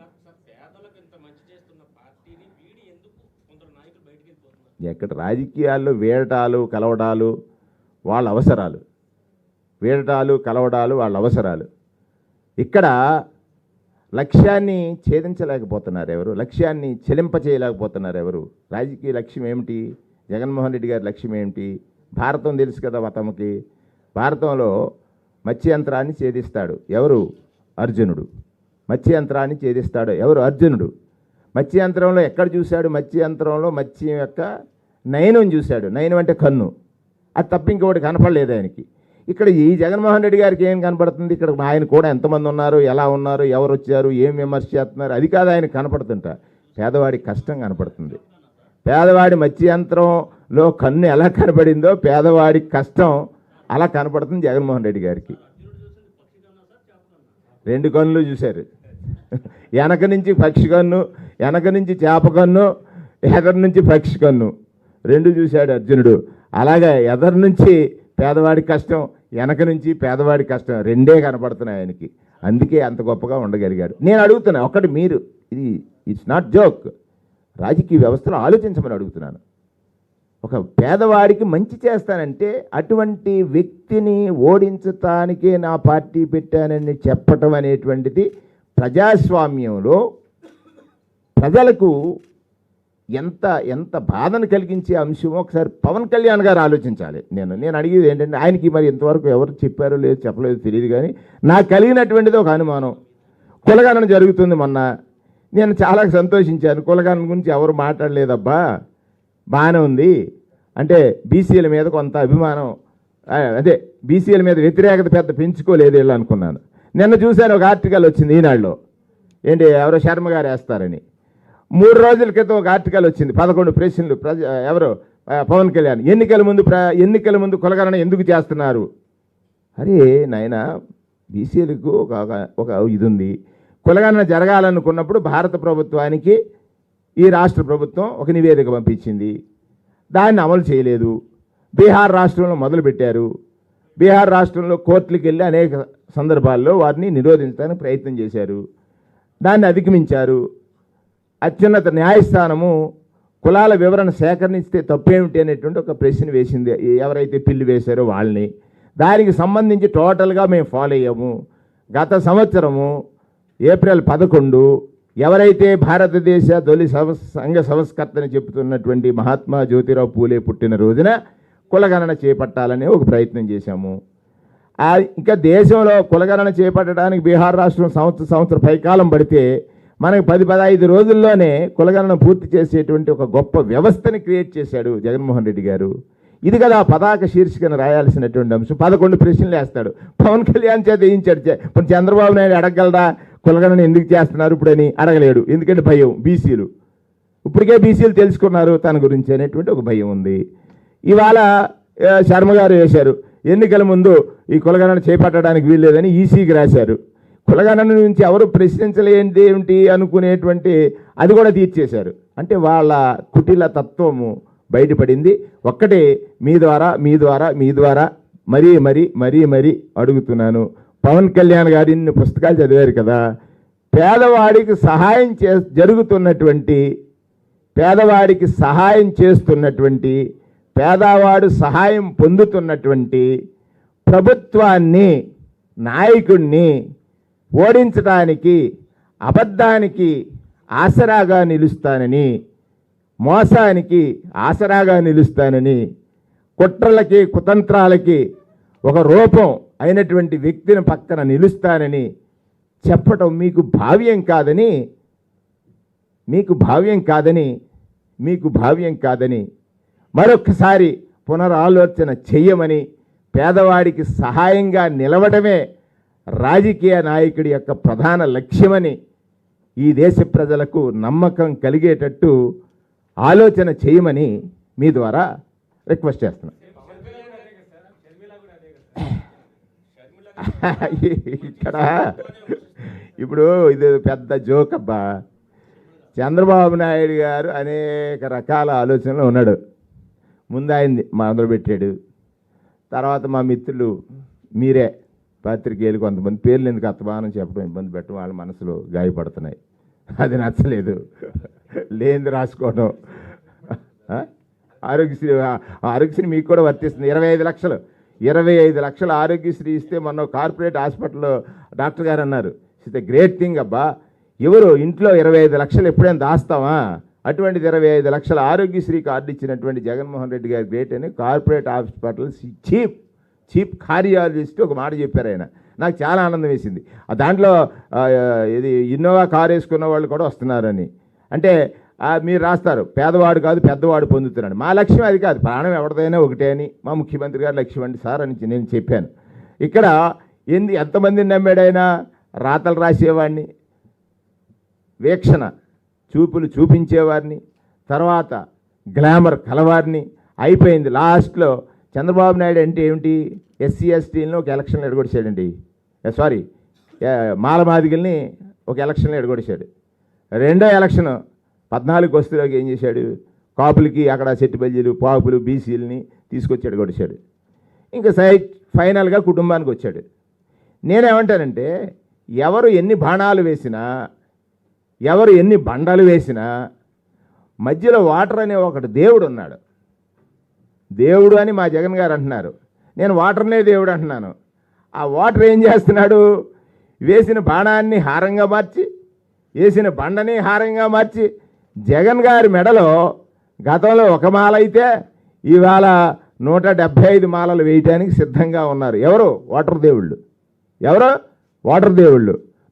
Speaker 1: ఎక్కడ రాజకీయాల్లో వీడటాలు కలవడాలు వాళ్ళ అవసరాలు, వాళ్ళ అవసరాలు. ఇక్కడ లక్ష్యాన్ని ఛేదించలేకపోతున్నారు ఎవరు, లక్ష్యాన్ని చెలింపచేయలేకపోతున్నారు ఎవరు. రాజకీయ లక్ష్యం ఏమిటి? జగన్మోహన్ రెడ్డి గారి లక్ష్యం ఏమిటి? భారతం తెలుసు కదా తమకి. భారతంలో మత్స్యంత్రాన్ని ఛేదిస్తాడు ఎవరు? అర్జునుడు. మత్స్యంత్రాన్ని ఛేదిస్తాడు ఎవరు? అర్జునుడు. మత్స్యంత్రంలో ఎక్కడ చూశాడు? మత్స్యంత్రంలో మత్స్యం యొక్క నయనం చూశాడు. నయనం అంటే కన్ను. అది తప్ప ఇంకొకటి కనపడలేదు ఆయనకి. ఇక్కడ ఈ జగన్మోహన్ రెడ్డి గారికి ఏం కనపడుతుంది? ఇక్కడ ఆయన కూడా ఎంతమంది ఉన్నారు, ఎలా ఉన్నారు, ఎవరు వచ్చారు, ఏం విమర్శ చేస్తున్నారు, అది కాదు ఆయనకు కనపడుతుంట. పేదవాడి కష్టం కనపడుతుంది. పేదవాడి మత్స్యంత్రంలో కన్ను ఎలా కనపడిందో పేదవాడి కష్టం అలా కనపడుతుంది జగన్మోహన్ రెడ్డి గారికి. 2 కన్నులు చూశారు. వెనక నుంచి పక్షి కన్ను, వెనక నుంచి చేప కన్ను, ఎదరు నుంచి పక్షి కన్ను, 2 చూశాడు అర్జునుడు. అలాగే ఎదరు నుంచి పేదవాడి కష్టం, వెనక నుంచి పేదవాడి కష్టం 2 కనపడుతున్నాయి ఆయనకి. అందుకే అంత గొప్పగా ఉండగలిగాడు. నేను అడుగుతున్నా ఒకటి, మీరు ఇది ఇట్స్ నాట్ జోక్, రాజకీయ వ్యవస్థలో ఆలోచించమని అడుగుతున్నాను. ఒక పేదవాడికి మంచి చేస్తానంటే అటువంటి వ్యక్తిని ఓడించటానికే నా పార్టీ పెట్టానని చెప్పటం అనేటువంటిది ప్రజాస్వామ్యంలో ప్రజలకు ఎంత ఎంత బాధను కలిగించే అంశమో ఒకసారి పవన్ కళ్యాణ్ గారు ఆలోచించాలి. నేను అడిగేది ఏంటంటే, ఆయనకి మరి ఇంతవరకు ఎవరు చెప్పారో లేదు చెప్పలేదు తెలియదు, కానీ నాకు కలిగినటువంటిది ఒక అనుమానం. కులగణన జరుగుతుంది మొన్న, నేను చాలా సంతోషించాను. కులగణన గురించి ఎవరు మాట్లాడలేదబ్బా, బాగానే ఉంది అంటే బీసీల మీద కొంత అభిమానం, అదే బీసీల మీద వ్యతిరేకత పెద్ద పెంచుకోలేదు వీళ్ళు అనుకున్నాను. నిన్న చూశాను ఒక ఆర్టికల్ వచ్చింది ఈనాడులో, ఏంటి ఎవరో శర్మ గారు వేస్తారని. 3 రోజుల క్రితం ఒక ఆర్టికల్ వచ్చింది, 11 ప్రశ్నలు. ఎవరో పవన్ కళ్యాణ్ ఎన్నికల ముందు కులగణన ఎందుకు చేస్తున్నారు? అరే నాయన, బీసీలకు ఒక ఇది ఉంది. కులగణన జరగాలనుకున్నప్పుడు భారత ప్రభుత్వానికి ఈ రాష్ట్ర ప్రభుత్వం ఒక నివేదిక పంపించింది, దాన్ని అమలు చేయలేదు. బీహార్ రాష్ట్రంలో మొదలుపెట్టారు. బీహార్ రాష్ట్రంలో కోర్టులకు వెళ్ళి అనేక సందర్భాల్లో వారిని నిరోధించడానికి ప్రయత్నం చేశారు, దాన్ని అధిగమించారు. అత్యున్నత న్యాయస్థానము కులాల వివరణ సేకరణిస్తే తప్పేమిటి అనేటువంటి ఒక ప్రశ్న వేసింది ఎవరైతే పిల్లి వేశారో వాళ్ళని. దానికి సంబంధించి టోటల్గా మేము ఫాలో అయ్యాము. గత సంవత్సరము ఏప్రిల్ 11 ఎవరైతే భారతదేశ తొలి సంఘ సంస్కర్తని చెబుతున్నటువంటి మహాత్మా జ్యోతిరావు పూలే పుట్టినరోజున కులగణన చేపట్టాలనే ఒక ప్రయత్నం చేశాము. ఇంకా దేశంలో కులగణన చేపట్టడానికి బీహార్ రాష్ట్రం సంవత్సరం పైకాలం పడితే మనకి 10-15 రోజుల్లోనే కులగణన పూర్తి చేసేటువంటి ఒక గొప్ప వ్యవస్థని క్రియేట్ చేశాడు జగన్మోహన్ రెడ్డి గారు. ఇది కదా పతాక శీర్షికను రాయాల్సినటువంటి అంశం. 11 ప్రశ్నలు వేస్తాడు. పవన్ కళ్యాణ్ చేత వేయించాడు. ఇప్పుడు చంద్రబాబు నాయుడు అడగగలడా కులగణన ఎందుకు చేస్తున్నారు ఇప్పుడని? అడగలేడు, ఎందుకంటే భయం. బీసీలు ఇప్పటికే బీసీలు తెలుసుకున్నారు తన గురించి అనేటువంటి ఒక భయం ఉంది. ఇవాళ శర్మ గారు వేశారు, ఎన్నికల ముందు ఈ కులగణన చేపట్టడానికి వీల్లేదని ఈసీకి రాశారు. కులగణన నుంచి ఎవరు ప్రశ్నించలేంటి ఏమిటి అనుకునేటువంటి అది కూడా తీర్చేశారు. అంటే వాళ్ళ కుటిల తత్వము బయటపడింది. ఒక్కటే మీ ద్వారా మరీ అడుగుతున్నాను, పవన్ కళ్యాణ్ గారు ఇన్ని పుస్తకాలు చదివారు కదా, పేదవాడికి సహాయం పేదవాడికి సహాయం చేస్తున్నటువంటి, పేదవాడు సహాయం పొందుతున్నటువంటి ప్రభుత్వాన్ని, నాయకుడిని ఓడించడానికి అబద్ధానికి ఆసరాగా నిలుస్తానని, మోసానికి ఆసరాగా నిలుస్తానని, కుట్రలకి కుతంత్రాలకి ఒక రూపం అయినటువంటి వ్యక్తిని పక్కన నిలుస్తానని చెప్పటం మీకు భావ్యం కాదని మరొకసారి పునరాలోచన చెయ్యమని, పేదవాడికి సహాయంగా నిలవడమే రాజకీయ నాయకుడి యొక్క ప్రధాన లక్ష్యమని ఈ దేశ ప్రజలకు నమ్మకం కలిగేటట్టు ఆలోచన చేయమని మీ ద్వారా రిక్వెస్ట్ చేస్తున్నాను. ఇక్కడ ఇప్పుడు ఇది పెద్ద జోక్ అబ్బా. చంద్రబాబు నాయుడు గారు అనేక రకాల ఆలోచనలు ఉన్నాడు. ముందు ఆయన్ని మొదలుపెట్టాడు. తర్వాత మా మిత్రులు మీరే పాత్రికేయులు కొంతమంది పేర్లు ఎందుకు అత్తమానం చెప్పడం, ఇబ్బంది పెట్టడం, వాళ్ళ మనసులో గాయపడుతున్నాయి. అది నచ్చలేదు. లేనిది రాసుకోవడం. ఆరోగ్యశ్రీ మీకు కూడా వర్తిస్తుంది. 25 లక్షలు ఆరోగ్యశ్రీ ఇస్తే మొన్న కార్పొరేట్ హాస్పిటల్లో డాక్టర్ గారు అన్నారు, ఇట్స్ ఎ గ్రేట్ థింగ్ అబ్బా, ఎవరు ఇంట్లో 25 లక్షలు ఎప్పుడైనా దాస్తావా, అటువంటిది 25 లక్షల ఆరోగ్యశ్రీ కార్డు ఇచ్చినటువంటి జగన్మోహన్ రెడ్డి గారు గ్రేట్ అని కార్పొరేట్ హాస్పిటల్స్ చీప్ కార్డియాలజిస్ట్ ఒక మాట చెప్పారు ఆయన. నాకు చాలా ఆనందం వేసింది. దాంట్లో ఇది ఇన్నోవా కారు వేసుకున్న వాళ్ళు కూడా వస్తున్నారని. అంటే మీరు రాస్తారు పేదవాడు కాదు పెద్దవాడు పొందుతున్నాడు. మా లక్ష్యం అది కాదు, ప్రాణం ఎవరిదైనా ఒకటే అని మా ముఖ్యమంత్రి గారు లక్ష్యం అండి సార్ అని నేను చెప్పాను. ఇక్కడ ఎంతమందిని నమ్మాడైనా, రాతలు రాసేవాడిని, వీక్షణ చూపులు చూపించేవారిని, తర్వాత గ్లామర్ కలవారిని అయిపోయింది. లాస్ట్లో చంద్రబాబు నాయుడు అంటే ఏమిటి, ఎస్సీ ఎస్టీలను ఒక ఎలక్షన్లో ఎడగొడిచాడండి. సారీ, మాలమాదిగల్ని ఒక ఎలక్షన్లో ఎడగొడిచాడు. రెండో ఎలక్షన్ 14 వస్తువులోకి ఏం చేశాడు, కాపులకి అక్కడ సెట్టిబల్జీలు పాపులు బీసీలని తీసుకొచ్చి ఎడగొడిచాడు. ఇంకా ఫైనల్గా కుటుంబానికి వచ్చాడు. నేనేమంటానంటే ఎవరు ఎన్ని బాణాలు వేసినా, ఎవరు ఎన్ని బండలు వేసినా మధ్యలో వాటర్ అనే ఒకటి దేవుడు ఉన్నాడు. దేవుడు అని మా జగన్ గారు అంటున్నారు, నేను వాటర్నే దేవుడు అంటున్నాను. ఆ వాటర్ ఏం చేస్తున్నాడు, వేసిన బాణాన్ని హారంగా మార్చి, వేసిన బండని హారంగా మార్చి, జగన్ గారి మెడలో గతంలో ఒక మాల అయితే ఇవాళ 175 మాలలు వేయటానికి సిద్ధంగా ఉన్నారు. ఎవరు? వాటర్ దేవుళ్ళు.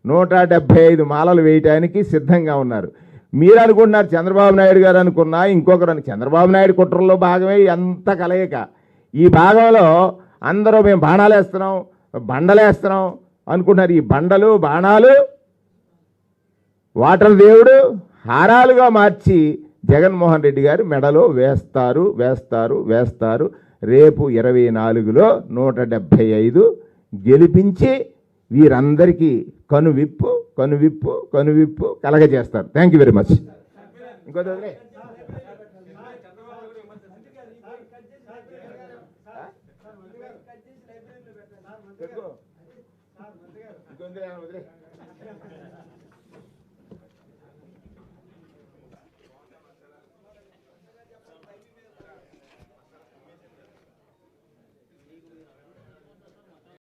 Speaker 1: 175 మాలలు వేయటానికి సిద్ధంగా ఉన్నారు. మీరు అనుకుంటున్నారు చంద్రబాబు నాయుడు గారు అనుకున్నా, ఇంకొకరు చంద్రబాబు నాయుడు కుట్రల్లో భాగమే ఎంత కలయిక. ఈ భాగంలో అందరూ మేము బాణాలేస్తున్నాం, బండలేస్తున్నాం అనుకుంటున్నారు. ఈ బండలు బాణాలు వాటర్ దేవుడు హారాలుగా మార్చి జగన్మోహన్ రెడ్డి గారు మెడలో వేస్తారు. రేపు 24లో 175 గెలిపించి వీరందరికీ కనువిప్పు కలగజేస్తారు. Thank you very much. ఇంకోటి